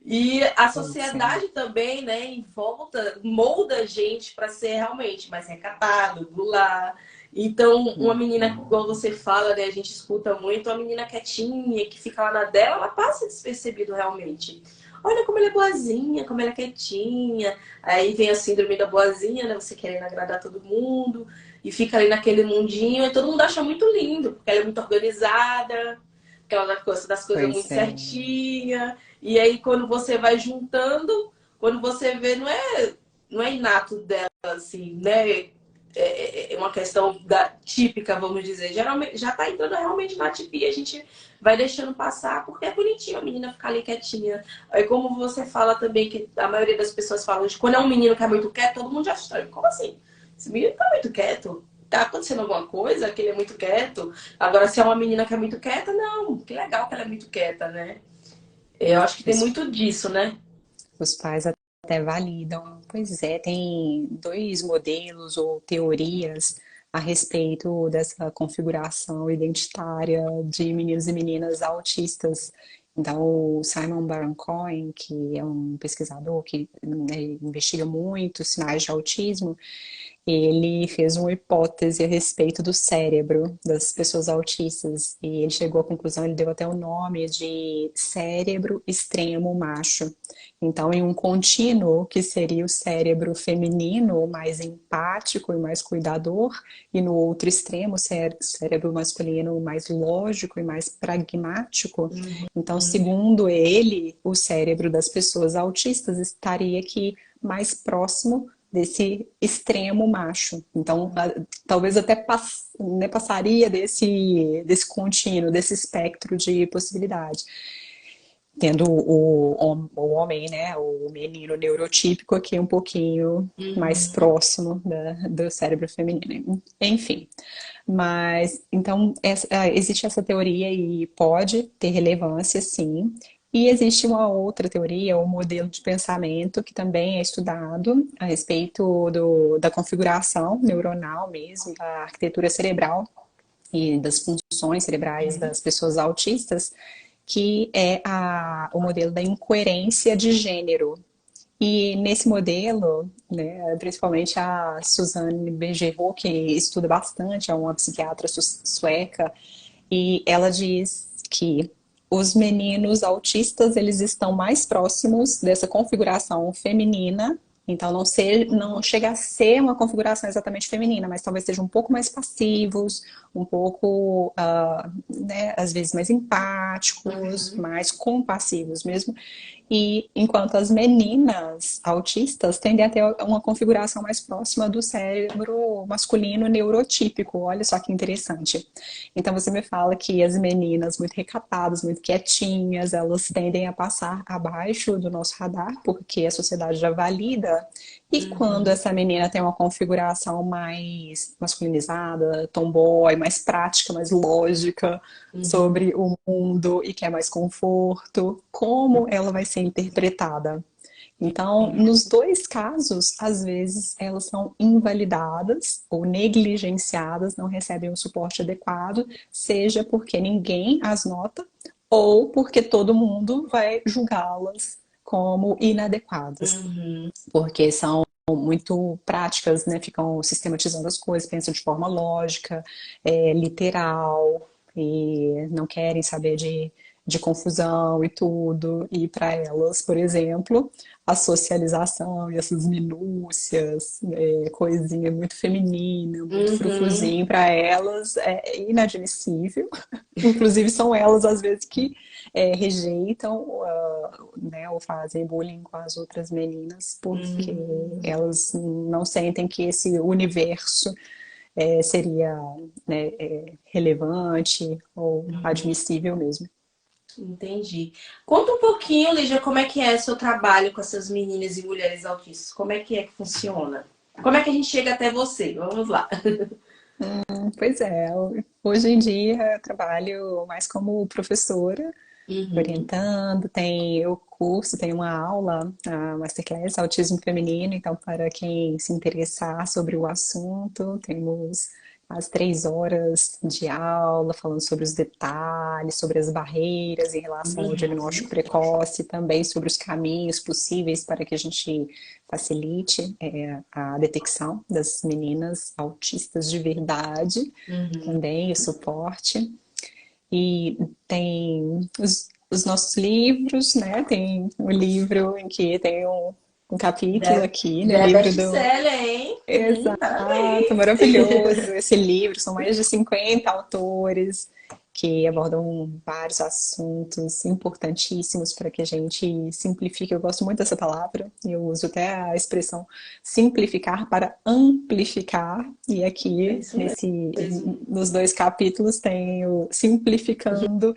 E a sim. sociedade também, né, em volta, molda a gente para ser realmente mais recatado, do lar. Então, uma menina, igual você fala, né, a gente escuta muito, uma menina quietinha, que fica lá na dela, ela passa despercebido realmente. Olha como ela é boazinha, como ela é quietinha. Aí vem a síndrome da boazinha, né, você querendo agradar todo mundo, e fica ali naquele mundinho, e todo mundo acha muito lindo, porque ela é muito organizada, aquela coisa das coisas muito Pois é. certinha. E aí, quando você vai juntando, quando você vê, não é inato dela, assim, né? É uma questão típica, vamos dizer. Geralmente, já tá entrando realmente na tipia, a gente vai deixando passar, porque é bonitinho a menina ficar ali quietinha. Aí, como você fala também, que a maioria das pessoas falam de quando é um menino que é muito quieto, todo mundo já estranha. Como assim? Esse menino tá muito quieto? Tá acontecendo alguma coisa que ele é muito quieto? Agora, se é uma menina que é muito quieta, não. Que legal que ela é muito quieta, né? Eu acho que tem Os, muito disso, né? os pais até validam. Pois é, tem dois modelos ou teorias a respeito dessa configuração identitária de meninos e meninas autistas. Então, o Simon Baron-Cohen, que é um pesquisador que, né, investiga muito sinais de autismo, ele fez uma hipótese a respeito do cérebro das pessoas autistas e ele chegou à conclusão, ele deu até o nome de cérebro extremo macho. Então, em um contínuo que seria o cérebro feminino, mais empático e mais cuidador, e no outro extremo, o cérebro masculino mais lógico e mais pragmático. Então, segundo ele, o cérebro das pessoas autistas estaria aqui mais próximo desse extremo macho. Então, talvez até né, passaria desse contínuo, desse espectro de possibilidade. Tendo o homem, né, o menino neurotípico aqui um pouquinho mais Uhum. próximo do cérebro feminino. Enfim, mas então existe essa teoria e pode ter relevância, sim. E existe uma outra teoria, um modelo de pensamento que também é estudado a respeito da configuração neuronal mesmo, da arquitetura cerebral e das funções cerebrais das pessoas autistas, que é o modelo da incoerência de gênero. E nesse modelo, né, principalmente a Suzanne Bergerot, que estuda bastante, é uma psiquiatra sueca, e ela diz que os meninos autistas eles estão mais próximos dessa configuração feminina, então não chega a ser uma configuração exatamente feminina, mas talvez sejam um pouco mais passivos, um pouco, né, às vezes mais empáticos, Uhum. mais compassivos mesmo. E enquanto as meninas autistas tendem a ter uma configuração mais próxima do cérebro masculino neurotípico. Olha só que interessante. Então você me fala que as meninas muito recatadas, muito quietinhas, elas tendem a passar abaixo do nosso radar, porque a sociedade já valida. E quando Uhum. essa menina tem uma configuração mais masculinizada, tomboy, mais prática, mais lógica, Uhum. sobre o mundo e quer mais conforto, como ela vai ser interpretada. Então, nos dois casos, às vezes elas são invalidadas ou negligenciadas, não recebem o suporte adequado, seja porque ninguém as nota ou porque todo mundo vai julgá-las como inadequadas, Uhum. porque são muito práticas, né? Ficam sistematizando as coisas, pensam de forma lógica, literal, e não querem saber de confusão e tudo. E para elas, por exemplo, a socialização e essas minúcias, coisinha muito feminina, muito Uhum. frufruzinho, para elas é inadmissível. Inclusive, são elas, às vezes, que rejeitam, né, ou fazem bullying com as outras meninas, porque Uhum. elas não sentem que esse universo seria, né, relevante ou admissível mesmo. Entendi. Conta um pouquinho, Lígia, como é que é o seu trabalho com essas meninas e mulheres autistas? Como é que funciona? Como é que a gente chega até você? Vamos lá. Pois é, hoje em dia eu trabalho mais como professora, Uhum. orientando, tem o curso, tem uma aula, a Masterclass Autismo Feminino, então para quem se interessar sobre o assunto, temos as 3 horas de aula falando sobre os detalhes, sobre as barreiras em relação ao Uhum. diagnóstico precoce, também sobre os caminhos possíveis para que a gente facilite a detecção das meninas autistas de verdade, Uhum. também o suporte. E tem os nossos livros, né? Tem o livro em que tem um capítulo Já, aqui, no já é livro do. best-seller, hein? Exato, Parabéns! maravilhoso esse livro. São mais de 50 autores que abordam vários assuntos importantíssimos para que a gente simplifique. Eu gosto muito dessa palavra, eu uso até a expressão simplificar para amplificar, e É aqui isso mesmo. nos dois capítulos tem o simplificando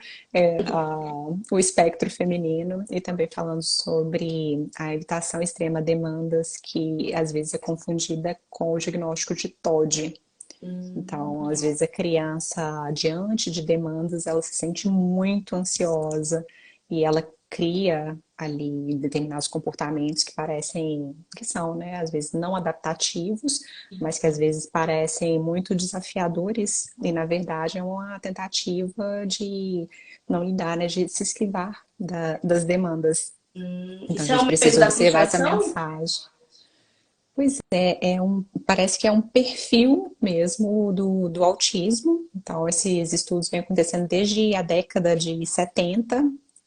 o espectro feminino e também falando sobre a evitação extrema demandas, que às vezes é confundida com o diagnóstico de TOD. Então, às vezes a criança, diante de demandas, ela se sente muito ansiosa e ela cria ali determinados comportamentos que parecem, que são, né, às vezes não adaptativos, mas que às vezes parecem muito desafiadores e, na verdade, é uma tentativa de não lidar, né, de se esquivar das demandas. Então, a Isso é gente um medo precisa da observar essa frustração? mensagem. Pois é, parece que é um perfil mesmo do autismo. Então, esses estudos vêm acontecendo desde a década de 70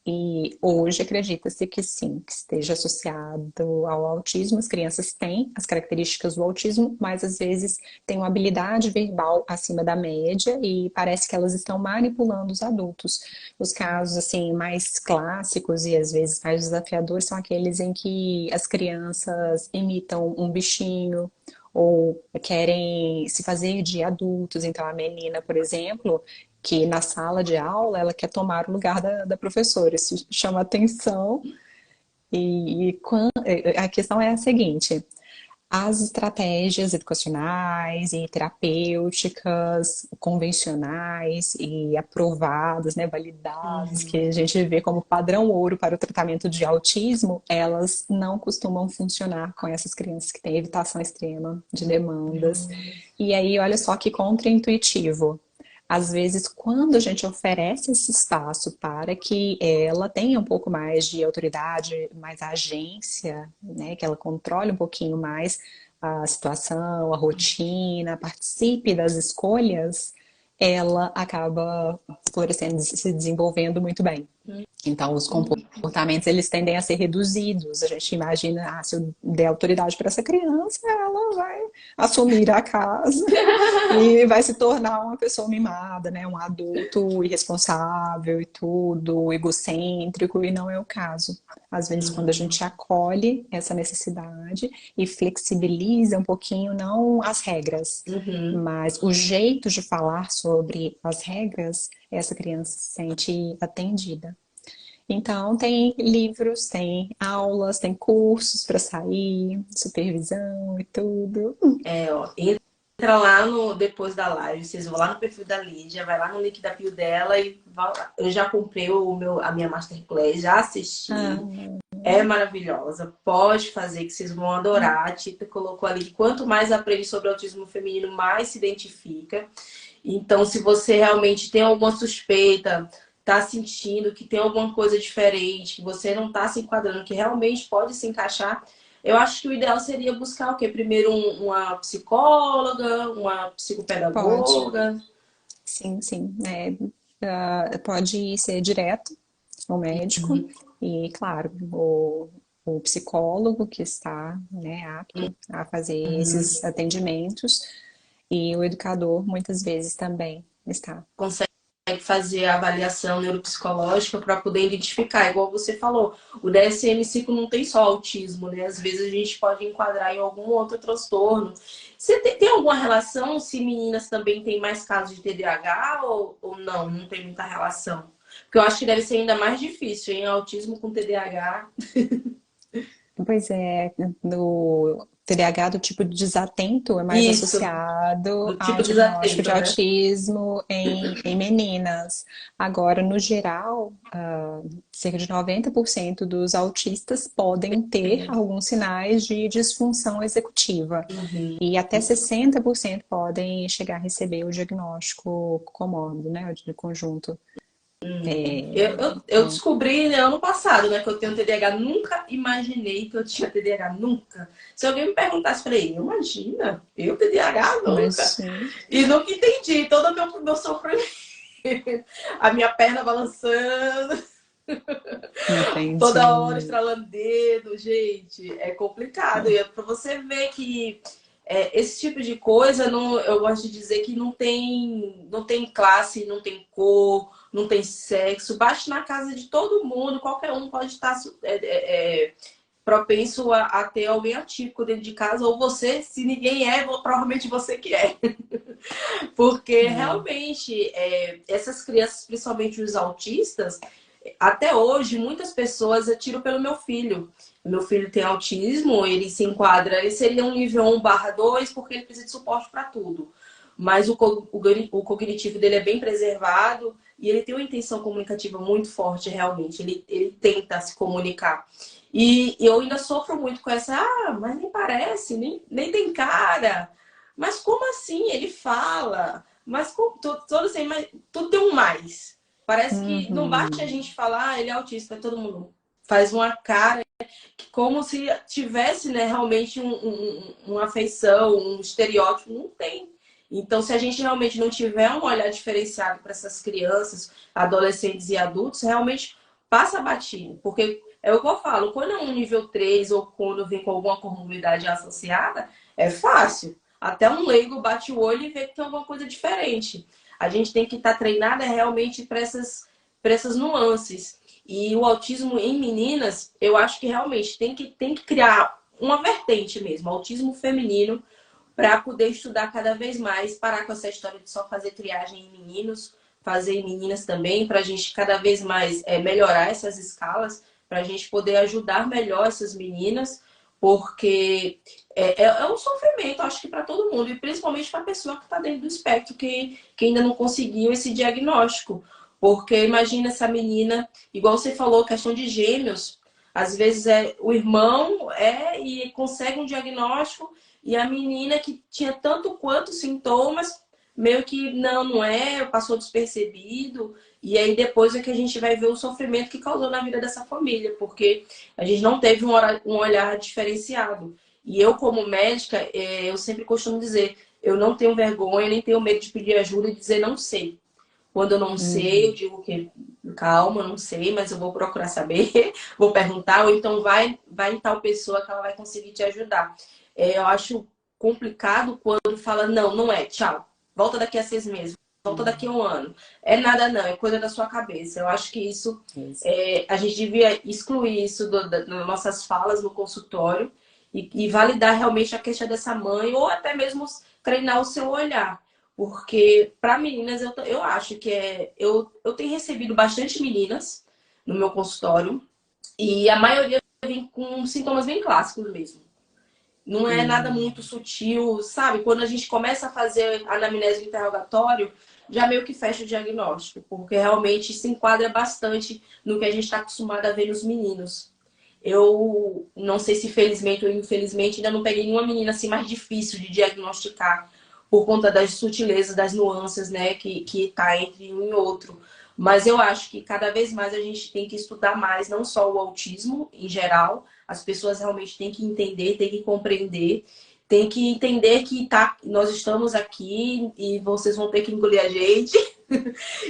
e hoje acredita-se que sim, que esteja associado ao autismo. As crianças têm as características do autismo, mas às vezes têm uma habilidade verbal acima da média e parece que elas estão manipulando os adultos. Os casos assim mais clássicos e às vezes mais desafiadores são aqueles em que as crianças imitam um bichinho ou querem se fazer de adultos. Então a menina, por exemplo, que na sala de aula ela quer tomar o lugar da professora, isso chama atenção. A questão é a seguinte: as estratégias educacionais e terapêuticas convencionais e aprovadas, né, validadas, que Uhum. a gente vê como padrão ouro para o tratamento de autismo, elas não costumam funcionar com essas crianças que têm evitação extrema de demandas. E aí, olha só que contraintuitivo. Às vezes, quando a gente oferece esse espaço para que ela tenha um pouco mais de autoridade, mais agência, né, que ela controle um pouquinho mais a situação, a rotina, participe das escolhas, ela acaba florescendo, se desenvolvendo muito bem. Então, os comportamentos, eles tendem a ser reduzidos. A gente imagina, se eu der autoridade para essa criança, ela vai assumir a casa e vai se tornar uma pessoa mimada, né? Um adulto irresponsável e tudo, egocêntrico, e não é o caso. Às vezes, quando a gente acolhe essa necessidade e flexibiliza um pouquinho, não as regras, Uhum. mas o jeito de falar sobre as regras, essa criança se sente atendida. Então, tem livros, tem aulas, tem cursos para sair, supervisão e tudo. É, ó, entra lá no depois da live, vocês vão lá no perfil da Lídia, vai lá no link da bio dela e vai lá. Eu já comprei a minha Masterclass, já assisti. Ah, É maravilhosa. Pode fazer que vocês vão adorar. A Tita colocou ali que quanto mais aprende sobre autismo feminino, mais se identifica. Então, se você realmente tem alguma suspeita, tá sentindo que tem alguma coisa diferente, que você não tá se enquadrando, que realmente pode se encaixar, eu acho que o ideal seria buscar o quê? Primeiro uma psicóloga, uma pode, psicopedagoga. sim, sim. Pode ser direto ao médico e, claro, o psicólogo que está, né, apto a fazer esses atendimentos e o educador muitas vezes também está. Consegue fazer a avaliação neuropsicológica para poder identificar, igual você falou, o DSM-5 não tem só autismo, né? Às vezes a gente pode enquadrar em algum outro transtorno. Você tem alguma relação se meninas também têm mais casos de TDAH ou não? Não tem muita relação? Porque eu acho que deve ser ainda mais difícil, hein? Autismo com TDAH. Pois é, no TDAH do tipo de desatento é mais Isso, associado do ao tipo diagnóstico desatento, de né? autismo em meninas. Agora, no geral, cerca de 90% dos autistas podem ter alguns sinais de disfunção executiva. Uhum. E até 60% podem chegar a receber o diagnóstico comórbido, né, de conjunto. Eu descobri, né, ano passado, né, que eu tenho TDAH. Nunca imaginei que eu tinha TDAH. Nunca. Se alguém me perguntasse, eu falei, imagina, eu TDAH nunca. Mas, E nunca entendi todo o meu sofrimento. A minha perna balançando, toda hora entendi. estralando dedo, gente. É complicado. E é pra você ver que esse tipo de coisa, não, eu gosto de dizer que não tem classe, não tem cor, não tem sexo. Bate na casa de todo mundo, qualquer um pode estar propenso a ter alguém atípico dentro de casa, ou você, se ninguém é, provavelmente você que é. Porque É. realmente essas crianças, principalmente os autistas, até hoje muitas pessoas atiram pelo meu filho. Meu filho tem autismo, ele se enquadra, ele seria um nível 1/2 porque ele precisa de suporte para tudo. Mas o cognitivo dele é bem preservado e ele tem uma intenção comunicativa muito forte, realmente. Ele tenta se comunicar. E eu ainda sofro muito com essa, mas nem parece, nem tem cara. Mas como assim? Ele fala. Mas todo assim, mas tudo tem um mais. Parece que não basta a Uhum. gente falar, ele é autista, todo mundo faz uma cara como se tivesse, né, realmente uma afeição, um estereótipo. Não tem. Então, se a gente realmente não tiver um olhar diferenciado para essas crianças, adolescentes e adultos, realmente passa batido. Porque é o que eu falo, quando é um nível 3 ou quando vem com alguma comorbidade associada, é fácil. Até um leigo bate o olho e vê que tem alguma coisa diferente. A gente tem que estar treinada realmente para essas nuances. E o autismo em meninas, eu acho que realmente tem que criar uma vertente mesmo, autismo feminino, para poder estudar cada vez mais, parar com essa história de só fazer triagem em meninos, fazer em meninas também, para a gente cada vez mais melhorar essas escalas, para a gente poder ajudar melhor essas meninas, porque é um sofrimento, acho que para todo mundo, e principalmente para a pessoa que está dentro do espectro, que ainda não conseguiu esse diagnóstico. Porque imagina essa menina, igual você falou, questão de gêmeos, às vezes o irmão e consegue um diagnóstico, e a menina que tinha tanto quanto sintomas, meio que não é, passou despercebido. E aí depois é que a gente vai ver o sofrimento que causou na vida dessa família, porque a gente não teve um olhar diferenciado. E eu, como médica, eu sempre costumo dizer, eu não tenho vergonha, nem tenho medo de pedir ajuda e dizer não sei. Quando eu não sei, eu Uhum. digo que calma, não sei, mas eu vou procurar saber, vou perguntar, ou então vai em tal pessoa que ela vai conseguir te ajudar. Eu acho complicado quando fala, não é, tchau, volta daqui a 6 meses, volta daqui a um ano. É nada não, é coisa da sua cabeça. Eu acho que isso, Isso. a gente devia excluir isso das nossas falas no consultório e validar realmente a queixa dessa mãe, ou até mesmo treinar o seu olhar. Porque para meninas eu acho que eu tenho recebido bastante meninas no meu consultório e a maioria vem com sintomas bem clássicos mesmo. Não é nada muito Uhum. sutil, sabe? Quando a gente começa a fazer a anamnese do interrogatório, já meio que fecha o diagnóstico, porque realmente se enquadra bastante no que a gente está acostumado a ver nos meninos. Eu não sei se felizmente ou infelizmente ainda não peguei nenhuma menina assim mais difícil de diagnosticar por conta das sutilezas, das nuances, né, que tá entre um e outro. Mas eu acho que cada vez mais a gente tem que estudar mais, não só o autismo em geral, as pessoas realmente têm que entender, têm que compreender, têm que entender que nós estamos aqui e vocês vão ter que engolir a gente.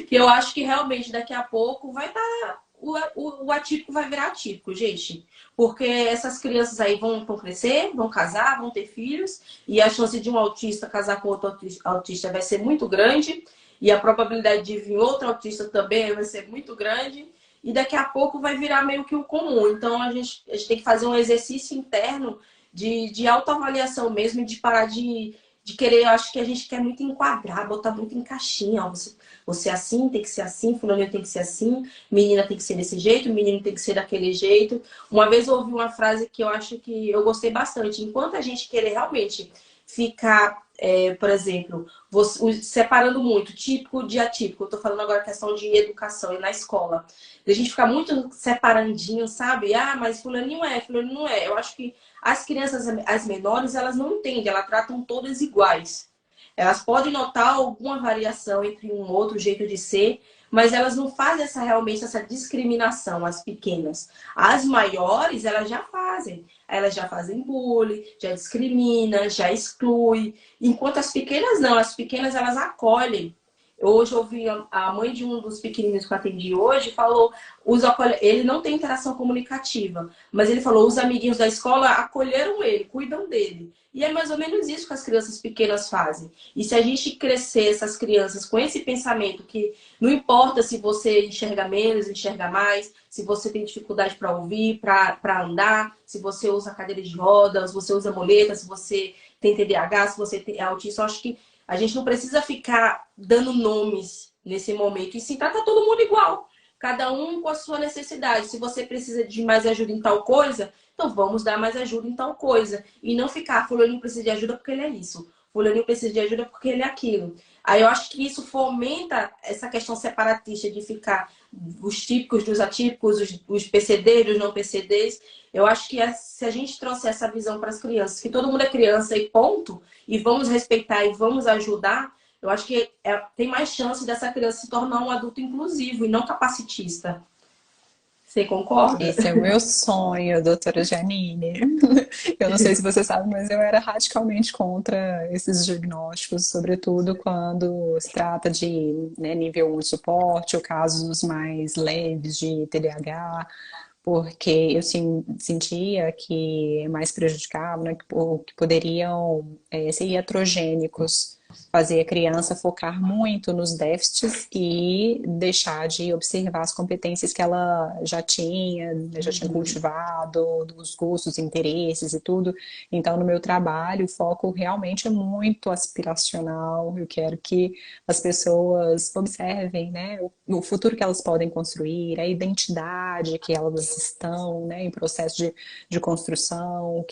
Que eu acho que realmente daqui a pouco vai estar. O atípico vai virar atípico, gente. Porque essas crianças aí vão crescer, vão casar, vão ter filhos, e a chance de um autista casar com outro autista vai ser muito grande, e a probabilidade de vir outro autista também vai ser muito grande, e daqui a pouco vai virar meio que o comum. Então a gente tem que fazer um exercício interno de autoavaliação mesmo, e de parar de querer, eu acho que a gente quer muito enquadrar, botar muito em caixinha. Ó, você é assim, tem que ser assim, fulano tem que ser assim, menina tem que ser desse jeito, menino tem que ser daquele jeito. Uma vez eu ouvi uma frase que eu acho que eu gostei bastante. Enquanto a gente querer realmente ficar, por exemplo, separando muito típico de atípico, eu tô falando agora questão de educação e na escola, a gente ficar muito separandinho, sabe? Mas fulaninho é, fulaninho não é. Eu acho que as crianças, as menores, elas não entendem, elas tratam todas iguais. Elas podem notar alguma variação entre um outro jeito de ser, mas elas não fazem realmente essa discriminação, as pequenas. As maiores, elas já fazem. Elas já fazem bullying, já discrimina, já exclui. Enquanto as pequenas não, as pequenas elas acolhem. Hoje eu ouvi a mãe de um dos pequeninos que eu atendi hoje falou, ele não tem interação comunicativa, mas ele falou, os amiguinhos da escola acolheram ele, cuidam dele. E é mais ou menos isso que as crianças pequenas fazem. E se a gente crescer essas crianças com esse pensamento que não importa se você enxerga menos, enxerga mais, se você tem dificuldade para ouvir, para andar, se você usa cadeira de rodas, se você usa muleta, se você tem TDAH, se você é autista, eu acho que a gente não precisa ficar dando nomes nesse momento. E sim, trata todo mundo igual. Cada um com a sua necessidade. Se você precisa de mais ajuda em tal coisa, então vamos dar mais ajuda em tal coisa. E não ficar, fulaninho precisa de ajuda porque ele é isso. Fulaninho precisa de ajuda porque ele é aquilo. Aí eu acho que isso fomenta essa questão separatista de ficar os típicos dos atípicos, os PCDs, dos não PCDs. Eu acho que se a gente trouxer essa visão para as crianças, que todo mundo é criança e ponto, e vamos respeitar e vamos ajudar, eu acho que tem mais chance dessa criança se tornar um adulto inclusivo e não capacitista. Você concorda? Esse é o meu sonho, doutora Janine. Eu não sei se você sabe, mas eu era radicalmente contra esses diagnósticos, sobretudo quando se trata de, né, nível 1 de suporte ou casos mais leves de TDAH, porque eu sentia que mais prejudicavam, né, que poderiam ser iatrogênicos, fazer a criança focar muito nos déficits e deixar de observar as competências que ela já tinha, né, já tinha cultivado, dos gostos, interesses e tudo. Então, no meu trabalho, o foco realmente é muito aspiracional. Eu quero que as pessoas observem, né, o futuro que elas podem construir, a identidade que elas estão, né, em processo de construção,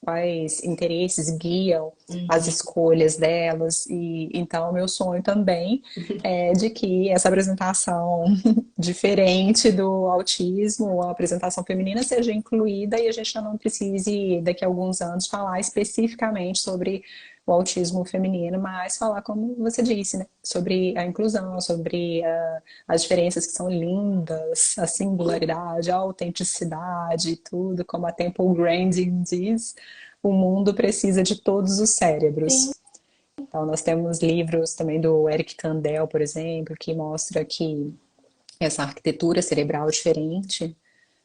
quais interesses guiam as escolhas delas. E então, meu sonho também é de que essa apresentação diferente do autismo, a apresentação feminina, seja incluída e a gente não precise, daqui a alguns anos, falar especificamente sobre o autismo feminino, mas falar, como você disse, né? Sobre a inclusão, sobre as diferenças que são lindas, a singularidade, a autenticidade, tudo, como a Temple Grandin diz, o mundo precisa de todos os Sim. cérebros. Então, nós temos livros também do Eric Kandel, por exemplo, que mostra que essa arquitetura cerebral diferente,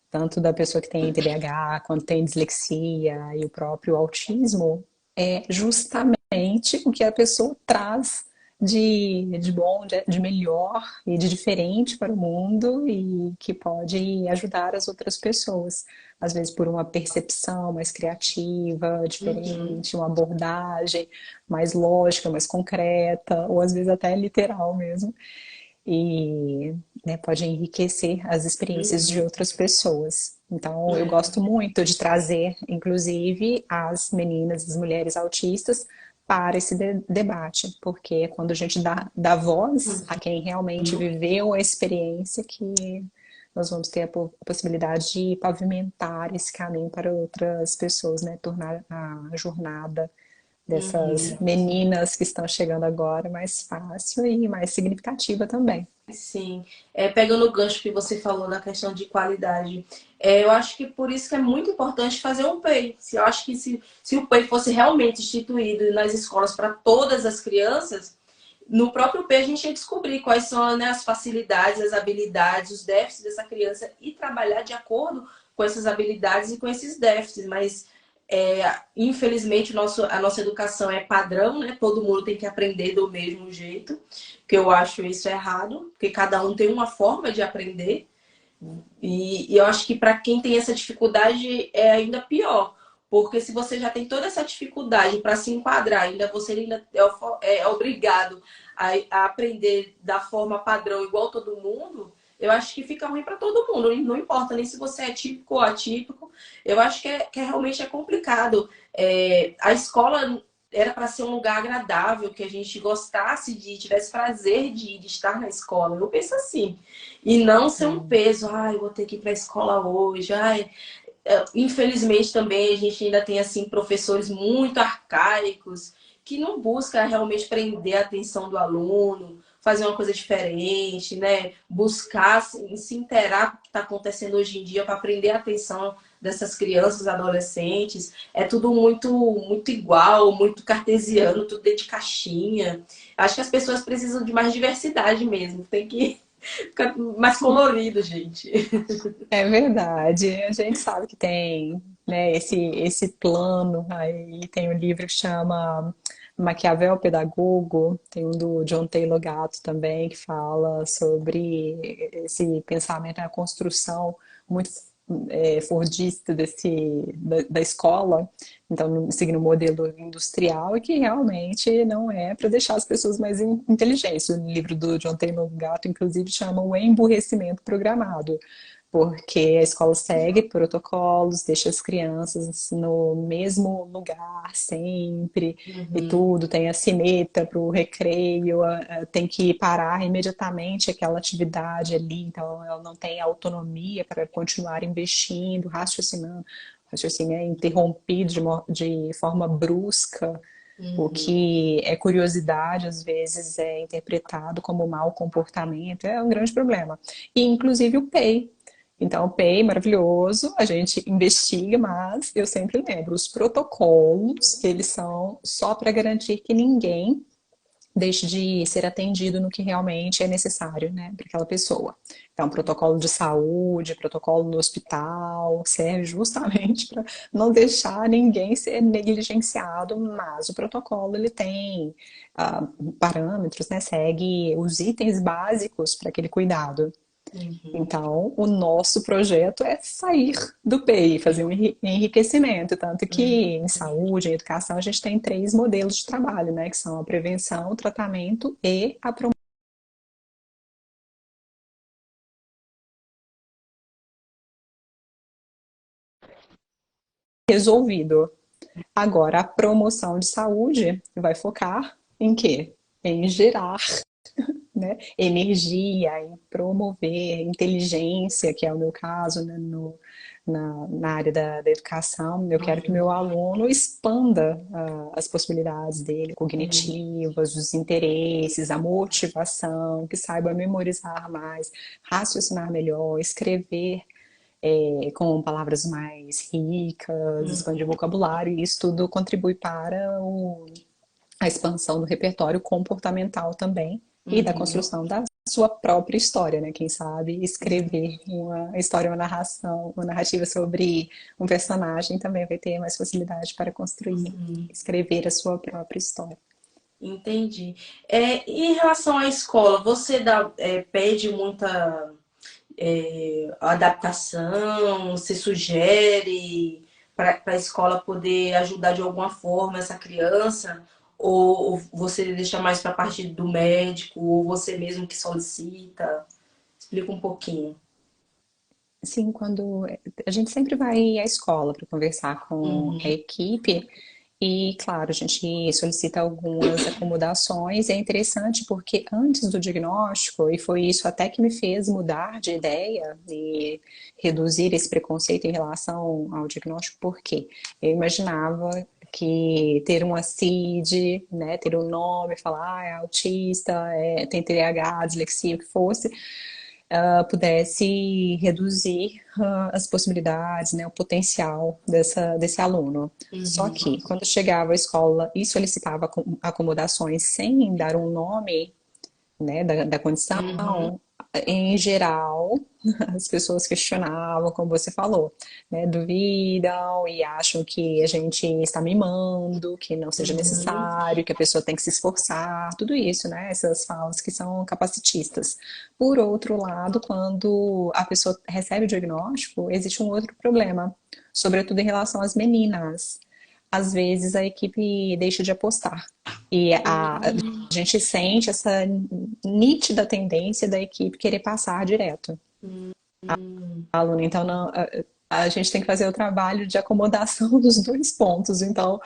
tanto da pessoa que tem TDAH, quanto tem dislexia e o próprio autismo, é justamente o que a pessoa traz de bom, de melhor e de diferente para o mundo e que pode ajudar as outras pessoas. Às vezes por uma percepção mais criativa, Uhum. diferente, uma abordagem mais lógica, mais concreta, ou às vezes até literal mesmo e, né, pode enriquecer as experiências de Uhum. outras pessoas. Então, eu É. gosto muito de trazer, inclusive, as meninas, as mulheres autistas para esse debate, porque é quando a gente dá voz a quem realmente viveu a experiência que nós vamos ter a possibilidade de pavimentar esse caminho para outras pessoas, né? Tornar a jornada dessas Uhum. meninas que estão chegando agora mais fácil e mais significativa também. Sim, pegando o gancho que você falou na questão de qualidade, eu acho que por isso que é muito importante fazer um PEI. Eu acho que se o PEI fosse realmente instituído nas escolas para todas as crianças, no próprio PEI a gente ia descobrir quais são, né, as facilidades, as habilidades, os déficits dessa criança e trabalhar de acordo com essas habilidades e com esses déficits. Mas infelizmente a nossa educação é padrão, né? Todo mundo tem que aprender do mesmo jeito, que eu acho isso errado, porque cada um tem uma forma de aprender. E eu acho que para quem tem essa dificuldade é ainda pior. Porque se você já tem toda essa dificuldade para se enquadrar, você ainda é obrigado a aprender da forma padrão igual todo mundo, eu acho que fica ruim para todo mundo. Não importa nem se você é típico ou atípico. Eu acho que realmente é complicado. A escola era para ser um lugar agradável, que a gente gostasse tivesse prazer de estar na escola. Eu penso assim. E não ser um peso, ai, eu vou ter que ir para a escola hoje, ai. Infelizmente também a gente ainda tem assim professores muito arcaicos que não buscam realmente prender a atenção do aluno, fazer uma coisa diferente, né? Buscar se inteirar com o que está acontecendo hoje em dia para prender a atenção dessas crianças, adolescentes, é tudo muito igual, muito cartesiano, tudo dentro de caixinha. Acho que as pessoas precisam de mais diversidade mesmo. Tem que ficar mais colorido, gente. É verdade. A gente sabe que tem, né, esse plano. Aí tem um livro que chama Maquiavel Pedagogo, tem um do John Taylor Gatto também, que fala sobre esse pensamento na construção muito fordista da escola, então seguindo o modelo industrial, e que realmente não é para deixar as pessoas mais inteligentes. O livro do John Taylor Gatto, inclusive, chama O Emburrecimento Programado, porque a escola segue protocolos, deixa as crianças no mesmo lugar sempre e Uhum, tudo, tem a sineta para o recreio, tem que parar imediatamente aquela atividade ali, então ela não tem autonomia para continuar investindo, raciocinando. O raciocínio é interrompido de forma brusca, o uhum, que é curiosidade, às vezes é interpretado como mau comportamento, é um grande problema. E inclusive o PEI. Então, o PEI, maravilhoso, a gente investiga, mas eu sempre lembro, os protocolos, eles são só para garantir que ninguém deixe de ser atendido no que realmente é necessário, né, para aquela pessoa. Então, protocolo de saúde, protocolo no hospital, serve justamente para não deixar ninguém ser negligenciado, mas o protocolo ele tem ah, parâmetros, né, segue os itens básicos para aquele cuidado. uhum. Então, o nosso projeto é sair do PI, fazer um enriquecimento, tanto que em saúde, em educação, a gente tem três modelos de trabalho, né, que são a prevenção, o tratamento e a promoção resolvido. Agora, a promoção de saúde vai focar em quê? Em gerar, né, energia, em promover inteligência, que é o meu caso, né, na área da educação. Eu quero que meu aluno expanda as possibilidades dele, Uhum. cognitivas, os interesses, a motivação, que saiba memorizar mais, raciocinar melhor, escrever com palavras mais ricas, expandir o vocabulário, e isso tudo contribui para a expansão do repertório comportamental também e da Uhum. construção da sua própria história, né? Quem sabe escrever uma história, uma narração, uma narrativa sobre um personagem também vai ter mais facilidade para construir, Uhum. escrever a sua própria história. Entendi. Em relação à escola, você pede muita adaptação? Você sugere para a escola poder ajudar de alguma forma essa criança? Ou você deixa mais para a parte do médico? Ou você mesmo que solicita? Explica um pouquinho. Sim, quando a gente sempre vai à escola para conversar com a Uhum. equipe e, claro, a gente solicita algumas acomodações. É interessante porque antes do diagnóstico, e foi isso até que me fez mudar de ideia e reduzir esse preconceito em relação ao diagnóstico, porque eu imaginava que ter uma CID, né, ter um nome, falar é autista, tem TDAH, dislexia, o que fosse, pudesse reduzir as possibilidades, né, o potencial desse aluno. Só Uhum. que, quando chegava à escola e solicitava acomodações sem dar um nome, né, da condição, Uhum. em geral, as pessoas questionavam, como você falou, né, duvidam e acham que a gente está mimando, que não seja Uhum. necessário, que a pessoa tem que se esforçar, tudo isso, né, essas falas que são capacitistas. Por outro lado, quando a pessoa recebe o diagnóstico, existe um outro problema, sobretudo em relação às meninas. Às vezes a equipe deixa de apostar. E a gente sente essa nítida tendência da equipe querer passar direto ao aluno. Então, não, a gente tem que fazer o trabalho de acomodação dos dois pontos. Então,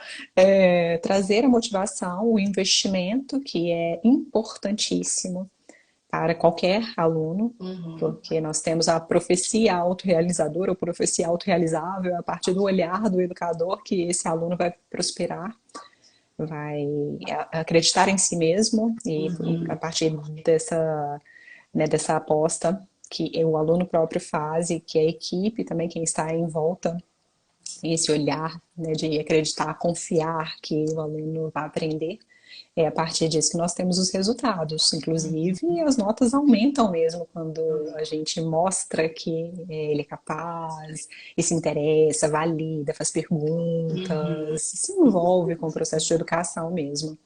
trazer a motivação, o investimento, que é importantíssimo para qualquer aluno, Uhum. porque nós temos a profecia autorrealizadora ou profecia autorrealizável a partir do olhar do educador que esse aluno vai prosperar, vai acreditar em si mesmo e a Uhum. partir dessa, né, dessa aposta que o aluno próprio faz e que a equipe também, quem está em volta, tem esse olhar, né, de acreditar, confiar que o aluno vai aprender. É a partir disso que nós temos os resultados. Inclusive, as notas aumentam mesmo quando a gente mostra que ele é capaz, e se interessa, valida, faz Uhum. perguntas, se envolve com o processo de educação mesmo.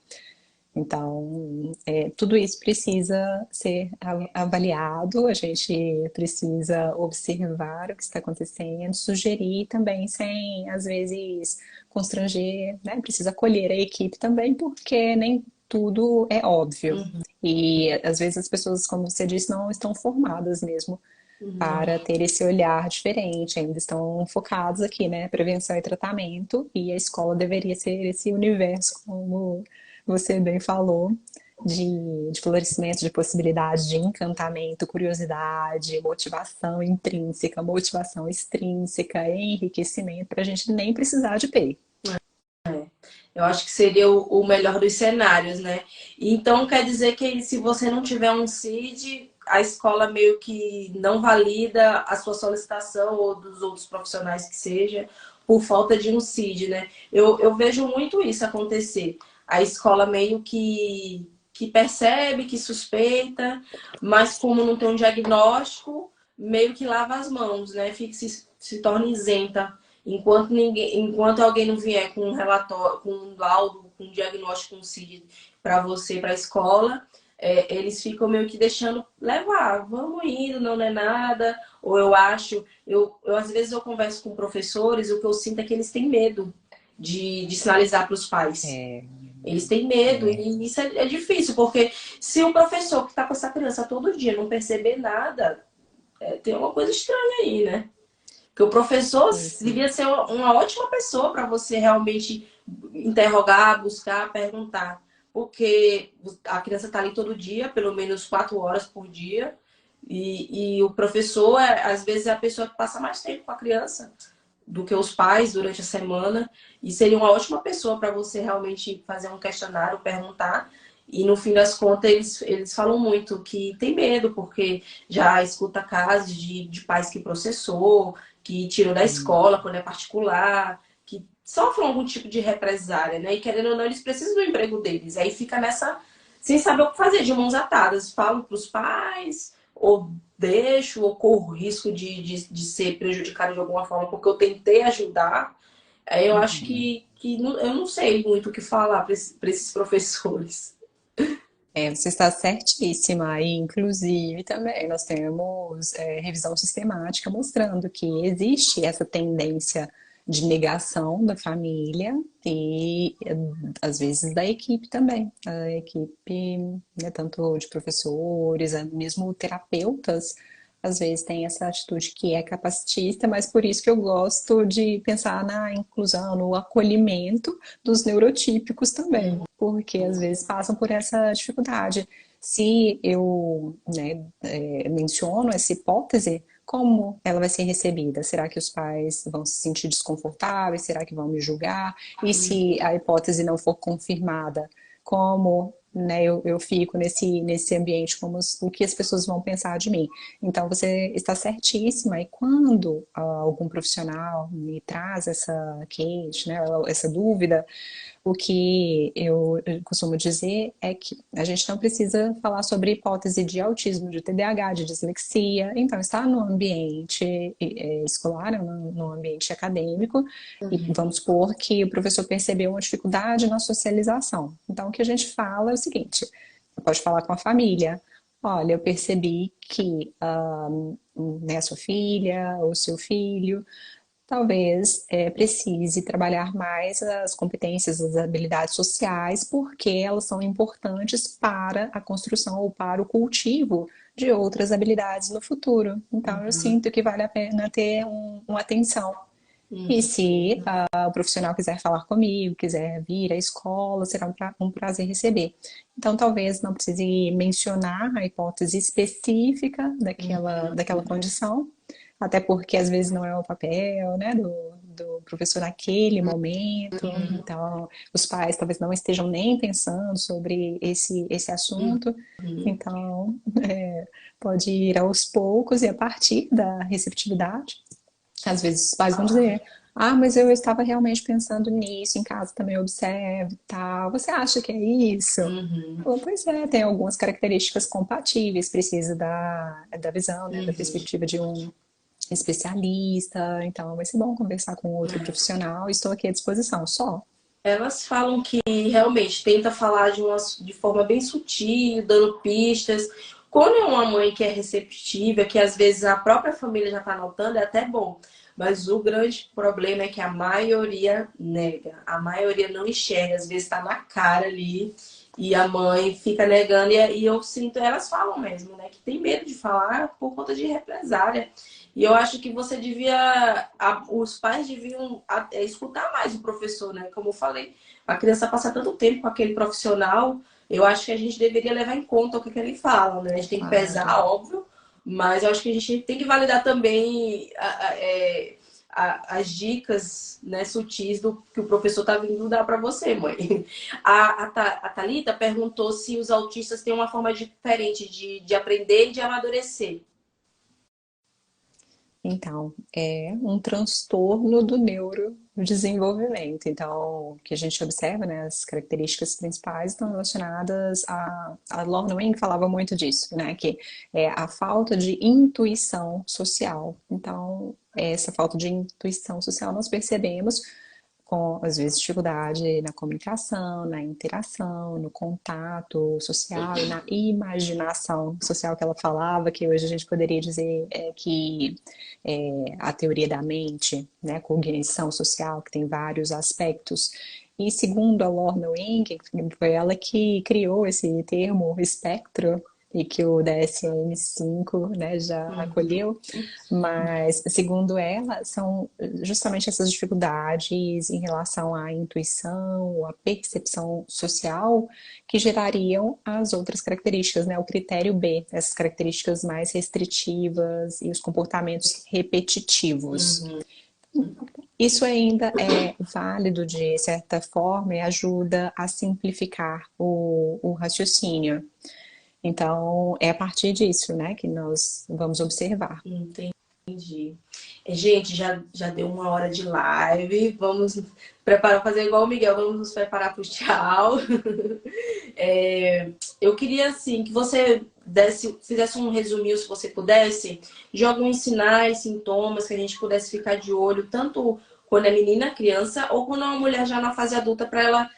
Então, tudo isso precisa ser avaliado, a gente precisa observar o que está acontecendo, sugerir também, sem, às vezes, constranger, né? Precisa acolher a equipe também, porque nem tudo é óbvio. Uhum. E, às vezes, as pessoas, como você disse, não estão formadas mesmo Não. para ter esse olhar diferente, ainda estão focados aqui, né? Prevenção e tratamento, e a escola deveria ser esse universo, como você bem falou, de florescimento, de possibilidade, de encantamento, curiosidade, motivação intrínseca, motivação extrínseca, enriquecimento, para a gente nem precisar de PEI. Eu acho que seria o melhor dos cenários, né? Então quer dizer que se você não tiver um CID, a escola meio que não valida a sua solicitação ou dos outros profissionais que seja, por falta de um CID, né? Eu vejo muito isso acontecer. A escola meio que percebe, que suspeita, mas como não tem um diagnóstico, meio que lava as mãos, né? Fica, se torna isenta. Enquanto alguém não vier com um relatório, com um laudo, com um diagnóstico, com um CID para você, para a escola, eles ficam meio que deixando levar, vamos indo, não é nada. Ou eu acho, às vezes eu converso com professores, o que eu sinto é que eles têm medo de sinalizar para os pais. É, Eles têm medo, é, e isso é difícil, porque se o professor que está com essa criança todo dia não perceber nada, tem uma coisa estranha aí, né? Porque o professor isso. devia ser uma ótima pessoa para você realmente interrogar, buscar, perguntar. Porque a criança está ali todo dia, pelo menos 4 horas por dia. E o professor, às vezes, é a pessoa que passa mais tempo com a criança do que os pais durante a semana. E seria uma ótima pessoa para você realmente fazer um questionário, perguntar. E no fim das contas, eles falam muito que tem medo, porque já escuta casos de pais que processou, que tirou da escola quando é particular, que sofrem algum tipo de represália, né? E querendo ou não, eles precisam do emprego deles. Aí fica nessa, sem saber o que fazer, de mãos atadas. Falo para os pais, ou deixo, ou corro risco de ser prejudicado de alguma forma, porque eu tentei ajudar. Aí eu acho eu não sei muito o que falar para esses professores. Você está certíssima, e inclusive também nós temos revisão sistemática mostrando que existe essa tendência de negação da família e às vezes da equipe também, a equipe, né, tanto de professores, mesmo terapeutas, às vezes tem essa atitude que é capacitista, mas por isso que eu gosto de pensar na inclusão, no acolhimento dos neurotípicos também, porque às vezes passam por essa dificuldade. Se eu, né, menciono essa hipótese, como ela vai ser recebida? Será que os pais vão se sentir desconfortáveis? Será que vão me julgar? E se a hipótese não for confirmada, como, né, eu fico nesse ambiente, o que as pessoas vão pensar de mim? Então, você está certíssima. E quando algum profissional me traz essa queixa, né, essa dúvida, o que eu costumo dizer é que a gente não precisa falar sobre hipótese de autismo, de TDAH, de dislexia. Então, está no ambiente escolar, no ambiente acadêmico, e vamos supor que o professor percebeu uma dificuldade na socialização. Então, o que a gente fala é o seguinte: pode falar com a família. Olha, eu percebi que né, a sua filha ou seu filho talvez precise trabalhar mais as competências, as habilidades sociais, porque elas são importantes para a construção ou para o cultivo de outras habilidades no futuro. Então, eu sinto que vale a pena ter uma atenção. E se o profissional quiser falar comigo, quiser vir à escola, será um prazer receber. Então, talvez não precise mencionar a hipótese específica daquela condição, até porque às vezes não é o papel, né, do professor naquele momento. Então, os pais talvez não estejam nem pensando sobre esse assunto. Então, pode ir aos poucos e a partir da receptividade. Às vezes os pais vão dizer: Ah, mas eu estava realmente pensando nisso, em casa também observo e tal. Você acha que é isso? Uhum, Falou, pois é, tem algumas características compatíveis, precisa da visão, né, da uhum. perspectiva de um especialista. Então, vai ser bom conversar com outro É. profissional. Estou aqui à disposição, só. Elas falam que realmente tenta falar de forma bem sutil, dando pistas. Quando é uma mãe que é receptiva, que às vezes a própria família já está notando, é até bom. Mas o grande problema é que a maioria nega, a maioria não enxerga, às vezes está na cara ali e a mãe fica negando. E eu sinto, elas falam mesmo, né, que tem medo de falar por conta de represália. E eu acho que você devia, os pais deviam escutar mais o professor, né? Como eu falei, a criança passa tanto tempo com aquele profissional, eu acho que a gente deveria levar em conta o que ele fala, né? A gente tem que Claro. pesar, óbvio, mas eu acho que a gente tem que validar também as dicas, né, sutis do que o professor está vindo dar para você, mãe. A Thalita perguntou se os autistas têm uma forma diferente de aprender e de amadurecer. Então, é um transtorno do neurodesenvolvimento. Então, o que a gente observa, né, as características principais estão relacionadas a Lorna Wing falava muito disso, né, que é a falta de intuição social. Então, essa falta de intuição social nós percebemos com, às vezes, dificuldade na comunicação, na interação, no contato social e na imaginação social que ela falava, que hoje a gente poderia dizer que a teoria da mente, né, cognição social, que tem vários aspectos. E segundo a Lorna Wing, foi ela que criou esse termo espectro e que o DSM-5, né, já Uhum. acolheu, mas, segundo ela, são justamente essas dificuldades em relação à intuição, à percepção social, que gerariam as outras características, né? O critério B, essas características mais restritivas e os comportamentos repetitivos. Uhum. Isso ainda é válido de certa forma e ajuda a simplificar o raciocínio. Então, é a partir disso, né, que nós vamos observar. Entendi. Gente, já deu uma hora de live. Vamos preparar, fazer igual o Miguel, vamos nos preparar para o tchau. É, eu queria assim que você fizesse um resuminho, se você pudesse, de alguns sinais, sintomas que a gente pudesse ficar de olho, tanto quando é menina, criança, ou quando é uma mulher já na fase adulta, para ela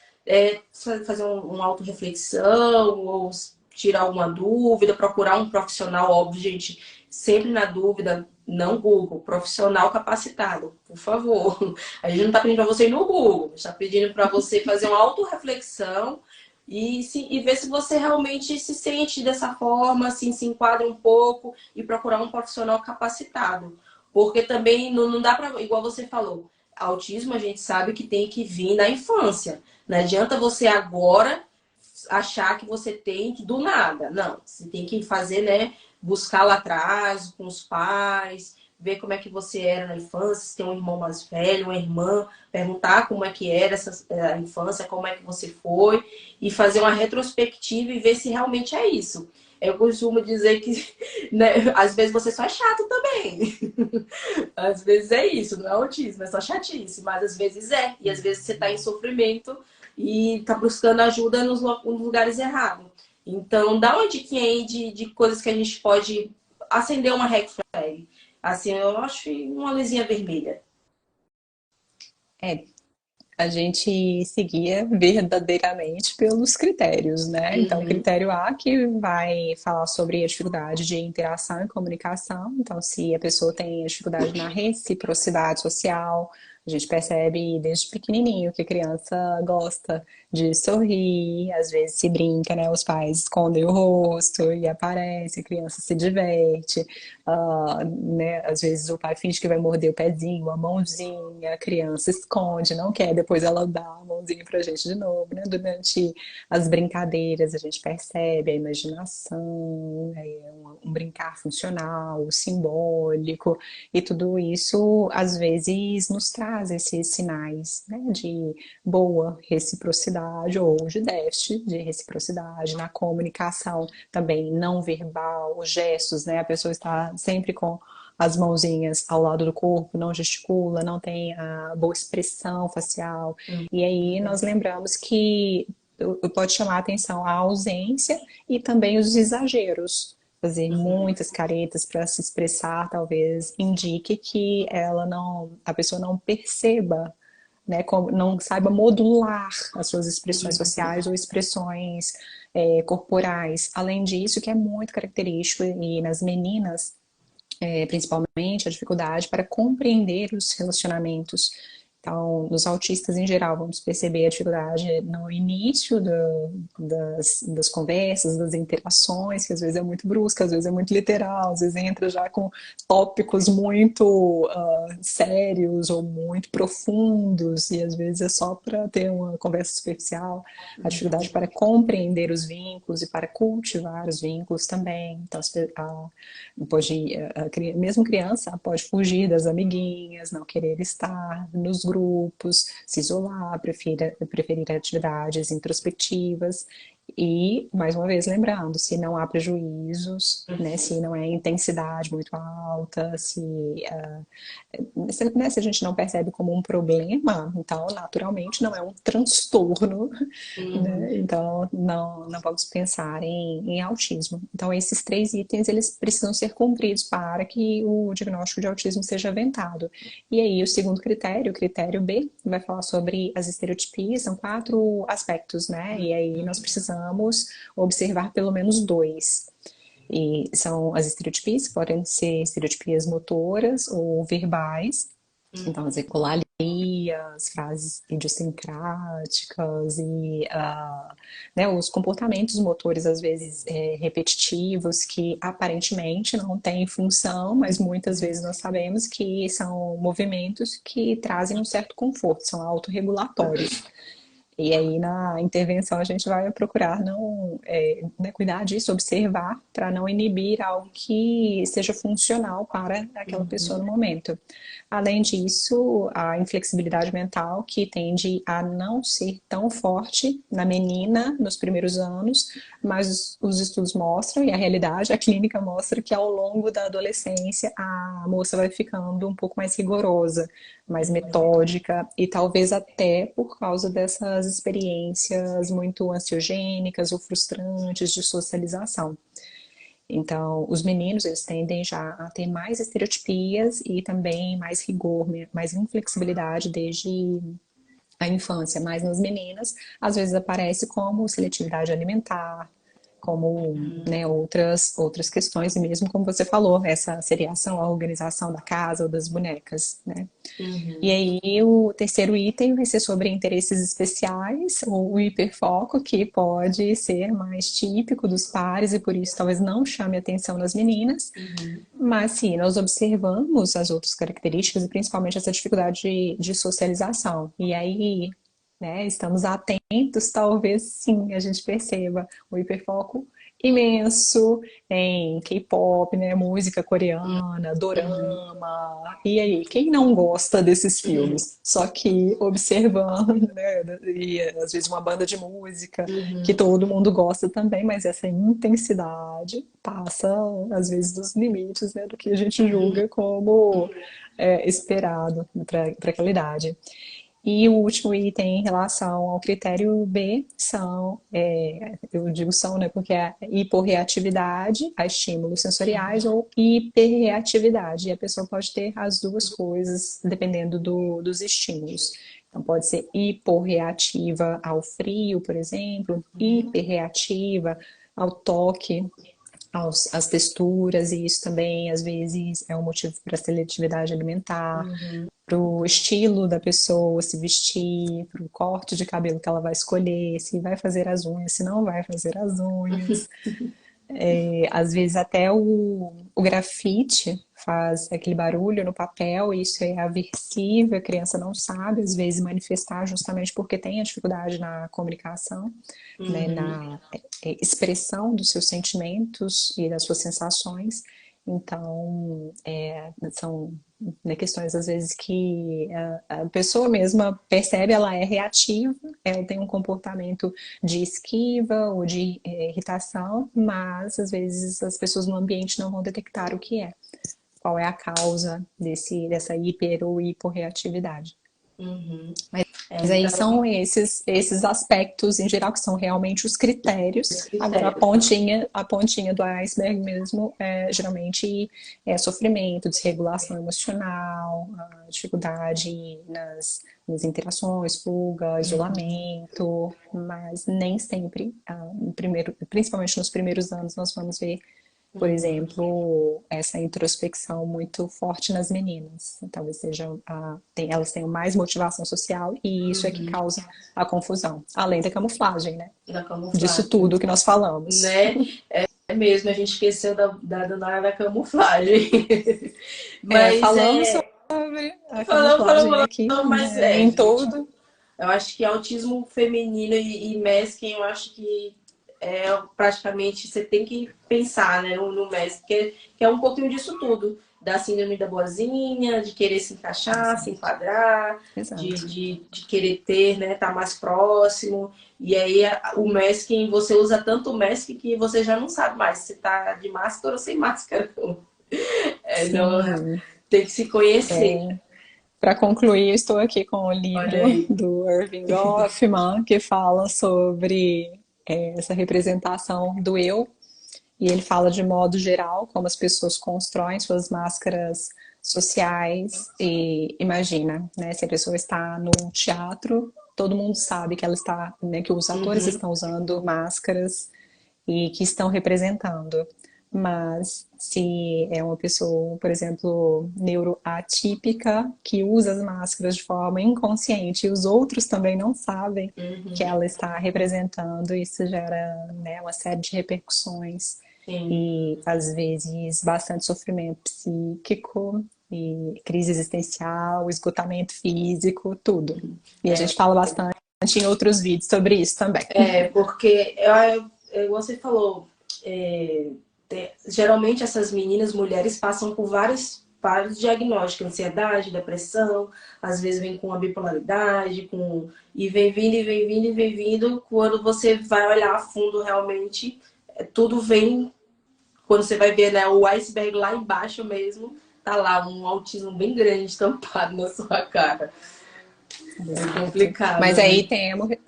fazer uma autorreflexão, ou tirar alguma dúvida, procurar um profissional, óbvio, gente, sempre na dúvida, não Google, profissional capacitado, por favor. A gente não está pedindo para você ir no Google, está pedindo para você fazer uma autorreflexão e ver se você realmente se sente dessa forma, assim, se enquadra um pouco e procurar um profissional capacitado. Porque também não dá para, igual você falou, autismo a gente sabe que tem que vir na infância. Não adianta você agora achar que você tem que do nada. Não, você tem que fazer, né? Buscar lá atrás com os pais, ver como é que você era na infância, se tem um irmão mais velho, uma irmã, perguntar como é que era a infância, como é que você foi, e fazer uma retrospectiva e ver se realmente é isso. Eu costumo dizer que, né, às vezes você só é chato também. Às vezes é isso, não é autismo, é só chatice, mas às vezes é. E às vezes você está em sofrimento e está buscando ajuda nos lugares errados. Então, dá uma diquinha aí de coisas que a gente pode acender uma red flag. Assim, eu acho uma luzinha vermelha. É, a gente seguia verdadeiramente pelos critérios, né? Então, o Uhum, critério A que vai falar sobre a dificuldade de interação e comunicação. Então, se a pessoa tem dificuldade na reciprocidade social, a gente percebe desde pequenininho que a criança gosta de sorrir, às vezes se brinca, né? Os pais escondem o rosto e aparece, a criança se diverte. Né? Às vezes o pai finge que vai morder o pezinho, a mãozinha, a criança esconde, não quer, depois ela dá a mãozinha pra gente de novo, né? Durante as brincadeiras a gente percebe a imaginação, um brincar funcional, simbólico, e tudo isso às vezes nos traz esses sinais, né, de boa reciprocidade ou de déficit de reciprocidade na comunicação também não verbal, os gestos, né? A pessoa está sempre com as mãozinhas ao lado do corpo, não gesticula, não tem a boa expressão facial. E aí nós lembramos que pode chamar a atenção a ausência e também os exageros. Fazer muitas caretas para se expressar talvez indique que a pessoa não perceba, né, não saiba modular as suas expressões faciais ou expressões corporais. Além disso, que é muito característico e nas meninas, principalmente, a dificuldade para compreender os relacionamentos. Então, nos autistas em geral, vamos perceber a dificuldade no início das conversas, das interações, que às vezes é muito brusca, às vezes é muito literal, às vezes entra já com tópicos muito sérios ou muito profundos, e às vezes é só para ter uma conversa superficial. A dificuldade para compreender os vínculos e para cultivar os vínculos também. Então, mesmo criança pode fugir das amiguinhas, não querer estar nos grupos, se isolar, preferir atividades introspectivas. E, mais uma vez, lembrando, se não há prejuízos, né, se não é intensidade muito alta, se a gente não percebe como um problema, então, naturalmente, não é um transtorno, né? Então, não vamos pensar em autismo. Então, esses 3 itens, eles precisam ser cumpridos para que o diagnóstico de autismo seja aventado. E aí, o segundo critério, o critério B, vai falar sobre as estereotipias, são 4 aspectos, né? E aí, nós precisamos observar pelo menos 2. E são as estereotipias, que podem ser estereotipias motoras ou verbais. Então, as ecolalias, frases idiosincráticas e né, os comportamentos motores, às vezes, repetitivos, que aparentemente não têm função, mas muitas vezes nós sabemos que são movimentos que trazem um certo conforto, são autorregulatórios. E aí, na intervenção, a gente vai procurar não né, cuidar disso, observar, para não inibir algo que seja funcional para aquela pessoa no momento. Além disso, a inflexibilidade mental, que tende a não ser tão forte na menina nos primeiros anos, mas os estudos mostram, e a realidade, a clínica mostra que ao longo da adolescência a moça vai ficando um pouco mais rigorosa, mais metódica, e talvez até por causa dessas experiências muito ansiogênicas ou frustrantes de socialização. Então, os meninos, eles tendem já a ter mais estereotipias e também mais rigor, mais inflexibilidade desde a infância. Mas nas meninas, às vezes aparece como seletividade alimentar, como né, outras questões, e mesmo como você falou, essa seriação, a organização da casa ou das bonecas, né? E aí o terceiro item vai ser sobre interesses especiais, ou o hiperfoco, que pode ser mais típico dos pares e por isso talvez não chame atenção nas meninas, mas sim, nós observamos as outras características e principalmente essa dificuldade de socialização. E aí, né, estamos atentos, talvez sim, a gente perceba o hiperfoco imenso em K-pop, né, música coreana, dorama. E aí, quem não gosta desses filmes? Só que observando, né, e às vezes uma banda de música que todo mundo gosta também, mas essa intensidade passa às vezes dos limites, né, do que a gente julga como esperado para aquela idade. E o último item em relação ao critério B são, eu digo são, né, porque é hiporreatividade a estímulos sensoriais ou hiperreatividade. E a pessoa pode ter as duas coisas dependendo dos estímulos. Então, pode ser hiporreativa ao frio, por exemplo, hiperreativa ao toque, às texturas, e isso também, às vezes, é um motivo para seletividade alimentar, para o estilo da pessoa se vestir, para o corte de cabelo que ela vai escolher, se vai fazer as unhas, se não vai fazer as unhas. Às vezes até o grafite faz aquele barulho no papel, e isso é aversivo, a criança não sabe, às vezes, manifestar justamente porque tem a dificuldade na comunicação, né, na expressão dos seus sentimentos e das suas sensações. Então, são né, questões às vezes que a pessoa mesma percebe, ela é reativa, ela tem um comportamento de esquiva ou de irritação, mas às vezes as pessoas no ambiente não vão detectar o que é. qual é a causa dessa hiper ou hiporreatividade. Uhum. Mas aí são esses aspectos em geral que são realmente os critérios. Agora, a pontinha do iceberg mesmo geralmente é sofrimento, desregulação emocional, dificuldade nas interações, fuga, isolamento, mas nem sempre, principalmente nos primeiros anos, nós vamos ver, por exemplo, essa introspecção muito forte nas meninas. Talvez elas tenham mais motivação social e isso é que causa a confusão. Além da camuflagem, né? Da camuflagem. Disso tudo que nós falamos. Né? É mesmo, a gente esqueceu da camuflagem. Mas falamos sobre a camuflagem aqui, mas em todo. Eu acho que autismo feminino e masking, eu acho que praticamente você tem que pensar, né, no masking, que é um pouquinho disso tudo. Da síndrome da boazinha, de querer se encaixar, se enquadrar, de querer ter, né, tá mais próximo. E aí o masking, você usa tanto o masking que você já não sabe mais se tá de máscara ou sem máscara. Não, tem que se conhecer. Para concluir, estou aqui com o livro do Erving Goffman, que fala sobre essa representação do eu. E ele fala de modo geral como as pessoas constroem suas máscaras sociais. E imagina, né, se a pessoa está no teatro, todo mundo sabe que ela está, né, que os atores estão usando máscaras e que estão representando. Mas se é uma pessoa, por exemplo, neuroatípica, que usa as máscaras de forma inconsciente e os outros também não sabem que ela está representando, isso gera, né, uma série de repercussões e, às vezes, bastante sofrimento psíquico e crise existencial, esgotamento físico, tudo. E a gente fala bastante em outros vídeos sobre isso também. Porque, você falou... geralmente essas meninas, mulheres, passam por vários diagnósticos, ansiedade, depressão, às vezes vem com a bipolaridade, e vem vindo, quando você vai olhar a fundo realmente, tudo vem, quando você vai ver, né, o iceberg lá embaixo mesmo, tá lá um autismo bem grande estampado na sua cara. É complicado. Mas aí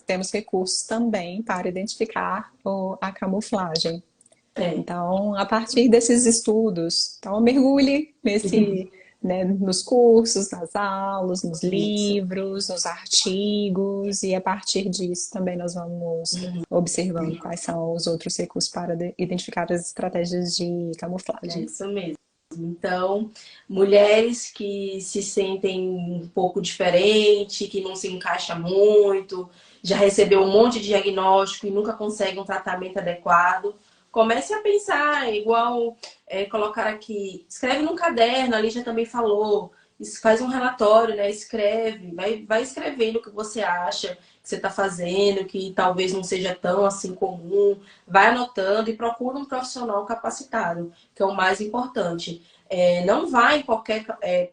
temos recursos também para identificar a camuflagem. Então, a partir desses estudos, então mergulhe né, nos cursos, nas aulas, nos livros, nos artigos, e a partir disso também nós vamos observando quais são os outros recursos para identificar as estratégias de camuflagem. É isso mesmo. Então, mulheres que se sentem um pouco diferente, que não se encaixa muito, já recebeu um monte de diagnóstico e nunca consegue um tratamento adequado, comece a pensar, igual colocar aqui, escreve num caderno, a Lígia também falou, faz um relatório, né? Escreve, vai escrevendo o que você acha que você está fazendo, que talvez não seja tão assim comum, vai anotando e procura um profissional capacitado, que é o mais importante. Não vai em qualquer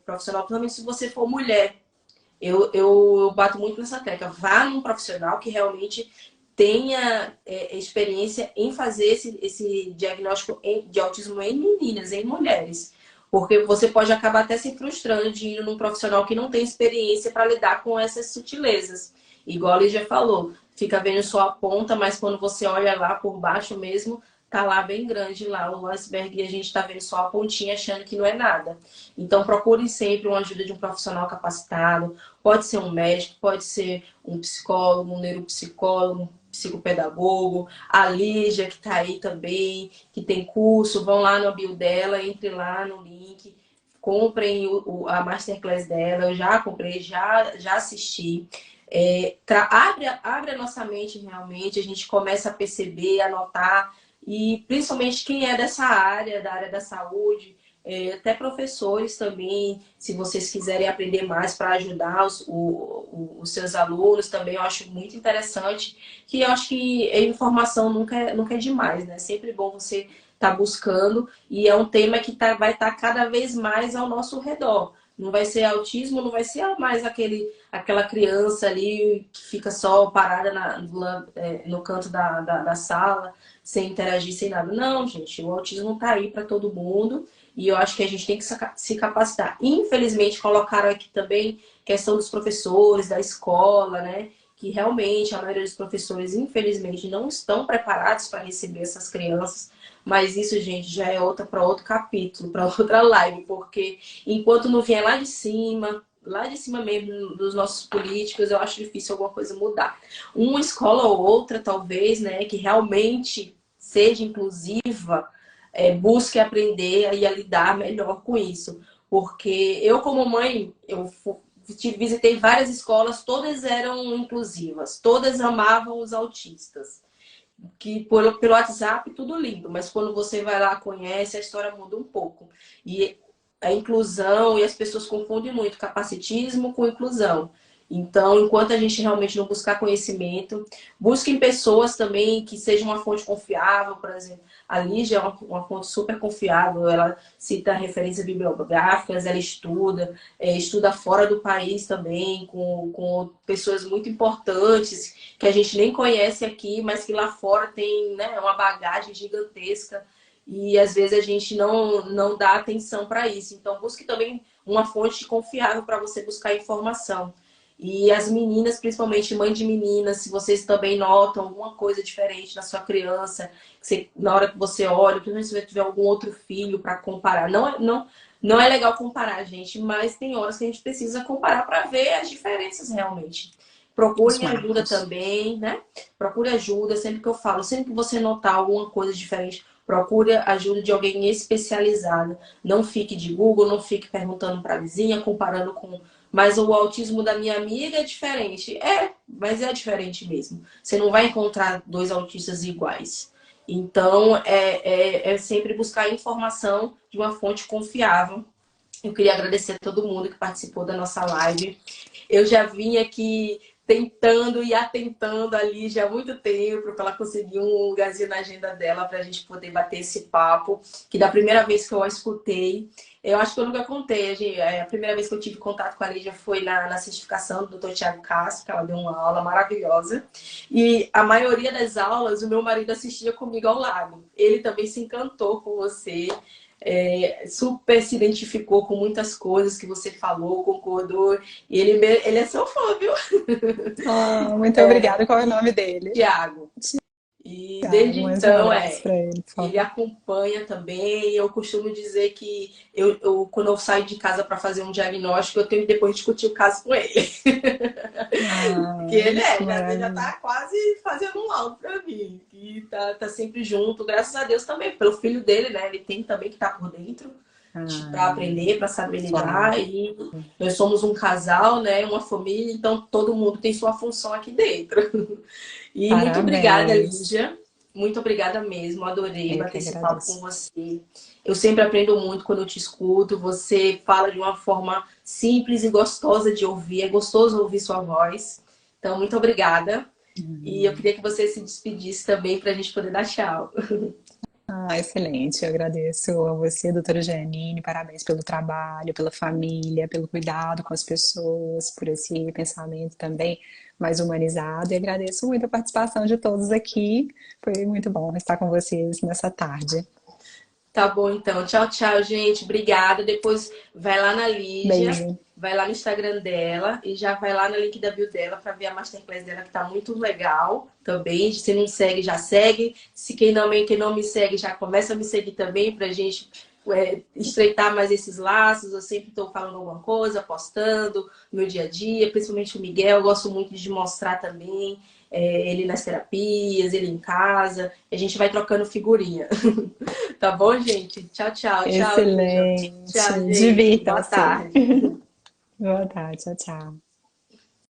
profissional, principalmente se você for mulher. Eu bato muito nessa tecla, vá num profissional que realmente tenha experiência em fazer esse diagnóstico de autismo em meninas, em mulheres. Porque você pode acabar até se frustrando de ir num profissional que não tem experiência para lidar com essas sutilezas. Igual a Lígia falou, fica vendo só a ponta, mas quando você olha lá por baixo mesmo, tá lá bem grande lá o iceberg e a gente tá vendo só a pontinha achando que não é nada. Então procure sempre uma ajuda de um profissional capacitado, pode ser um médico, pode ser um psicólogo, um neuropsicólogo, um psicopedagogo, a Lígia que tá aí também, que tem curso, vão lá no bio dela, entre lá no link, comprem a masterclass dela, eu já comprei, já assisti. Abre a nossa mente realmente, a gente começa a perceber, a notar, e principalmente quem é dessa área, da área da saúde, até professores também, se vocês quiserem aprender mais para ajudar os seus alunos também, eu acho muito interessante, que eu acho que a informação nunca é demais, né? Sempre bom você estar buscando, e é um tema que vai estar cada vez mais ao nosso redor. Não vai ser autismo, não vai ser mais aquela criança ali que fica só parada no canto da sala, sem interagir, sem nada. Não, gente, o autismo tá aí para todo mundo e eu acho que a gente tem que se capacitar. Infelizmente, colocaram aqui também questão dos professores, da escola, né? Que realmente a maioria dos professores, infelizmente, não estão preparados para receber essas crianças. Mas isso, gente, já é outra para outro capítulo, para outra live, porque enquanto não vier lá de cima mesmo dos nossos políticos, eu acho difícil alguma coisa mudar. Uma escola ou outra, talvez, né, que realmente seja inclusiva, busque aprender e a lidar melhor com isso. Porque eu, como mãe, visitei várias escolas, todas eram inclusivas, todas amavam os autistas. Que pelo WhatsApp tudo lindo, mas quando você vai lá, conhece, a história muda um pouco. E a inclusão, e as pessoas confundem muito capacitismo com inclusão. Então, enquanto a gente realmente não buscar conhecimento, busquem pessoas também que sejam uma fonte confiável, por exemplo. A Lígia é uma fonte super confiável, ela cita referências bibliográficas, ela estuda fora do país também, com pessoas muito importantes, que a gente nem conhece aqui, mas que lá fora tem, né, uma bagagem gigantesca. E às vezes a gente não dá atenção para isso. Então, busque também uma fonte confiável para você buscar informação. E as meninas, principalmente mãe de meninas, se vocês também notam alguma coisa diferente na sua criança, na hora que você olha, principalmente se você tiver algum outro filho para comparar. Não é legal comparar, gente, mas tem horas que a gente precisa comparar para ver as diferenças realmente. Os Procurem ajuda marcos. também, né? Procure ajuda, sempre que eu falo, sempre que você notar alguma coisa diferente, procure ajuda de alguém especializado. Não fique de Google, não fique perguntando para a vizinha, comparando com. Mas o autismo da minha amiga é diferente. Mas é diferente mesmo. Você não vai encontrar dois autistas iguais. Então, é sempre buscar informação de uma fonte confiável. Eu queria agradecer a todo mundo que participou da nossa live. Eu já vim aqui tentando e atentando ali já há muito tempo para ela conseguir um lugarzinho na agenda dela para a gente poder bater esse papo, que da primeira vez que eu a escutei, eu acho que eu nunca contei, a primeira vez que eu tive contato com a Lídia foi na certificação do Dr. Tiago Castro, que ela deu uma aula maravilhosa, e a maioria das aulas o meu marido assistia comigo ao lado. Ele também se encantou com você, super se identificou com muitas coisas que você falou, concordou. E ele é seu fã, viu? Ah, muito obrigada. Qual é o nome dele? Tiago. E Tiago, desde mais um então, abraço para ele, por ele favor. acompanha também. Eu costumo dizer que quando eu saio de casa para fazer um diagnóstico, eu tenho que depois discutir o caso com ele. Porque Ah, ele que já maravilha. tá quase fazendo um laudo para mim. E tá sempre junto, graças a Deus também, pelo filho dele, né? Ele tem também que estar por dentro para Ah, aprender, para saber claro. lidar. E nós somos um casal, né? Uma família, então todo mundo tem sua função aqui dentro. E muito obrigada, Parabéns. Lígia. Muito obrigada mesmo. Adorei Eu que bater esse papo com agradeço. você. Eu sempre aprendo muito quando eu te escuto. Você fala de uma forma simples e gostosa de ouvir. É gostoso ouvir sua voz. Então, muito obrigada. E eu queria que você se despedisse também para a gente poder dar tchau. Ah, excelente. Eu agradeço a você, doutora Janine. Parabéns pelo trabalho, pela família, pelo cuidado com as pessoas, por esse pensamento também mais humanizado. E agradeço muito a participação de todos aqui. Foi muito bom estar com vocês nessa tarde. Tá bom, então. Tchau, tchau, gente. Obrigada. Depois vai lá na Lígia, Beijo. vai lá no Instagram dela e já vai lá no link da bio dela para ver a masterclass dela, que tá muito legal também. Se não segue, já segue. Se quem não me segue, já começa a me seguir também pra gente estreitar mais esses laços. Eu sempre estou falando alguma coisa, postando no meu dia a dia, principalmente o Miguel. Eu gosto muito de mostrar também. Ele nas terapias, ele em casa. A gente vai trocando figurinha. Tá bom, gente? Tchau, tchau. Tchau, Lígia. Excelente. Tchau, gente. Boa Divirtam-se. tarde. Boa tarde. Tchau, tchau.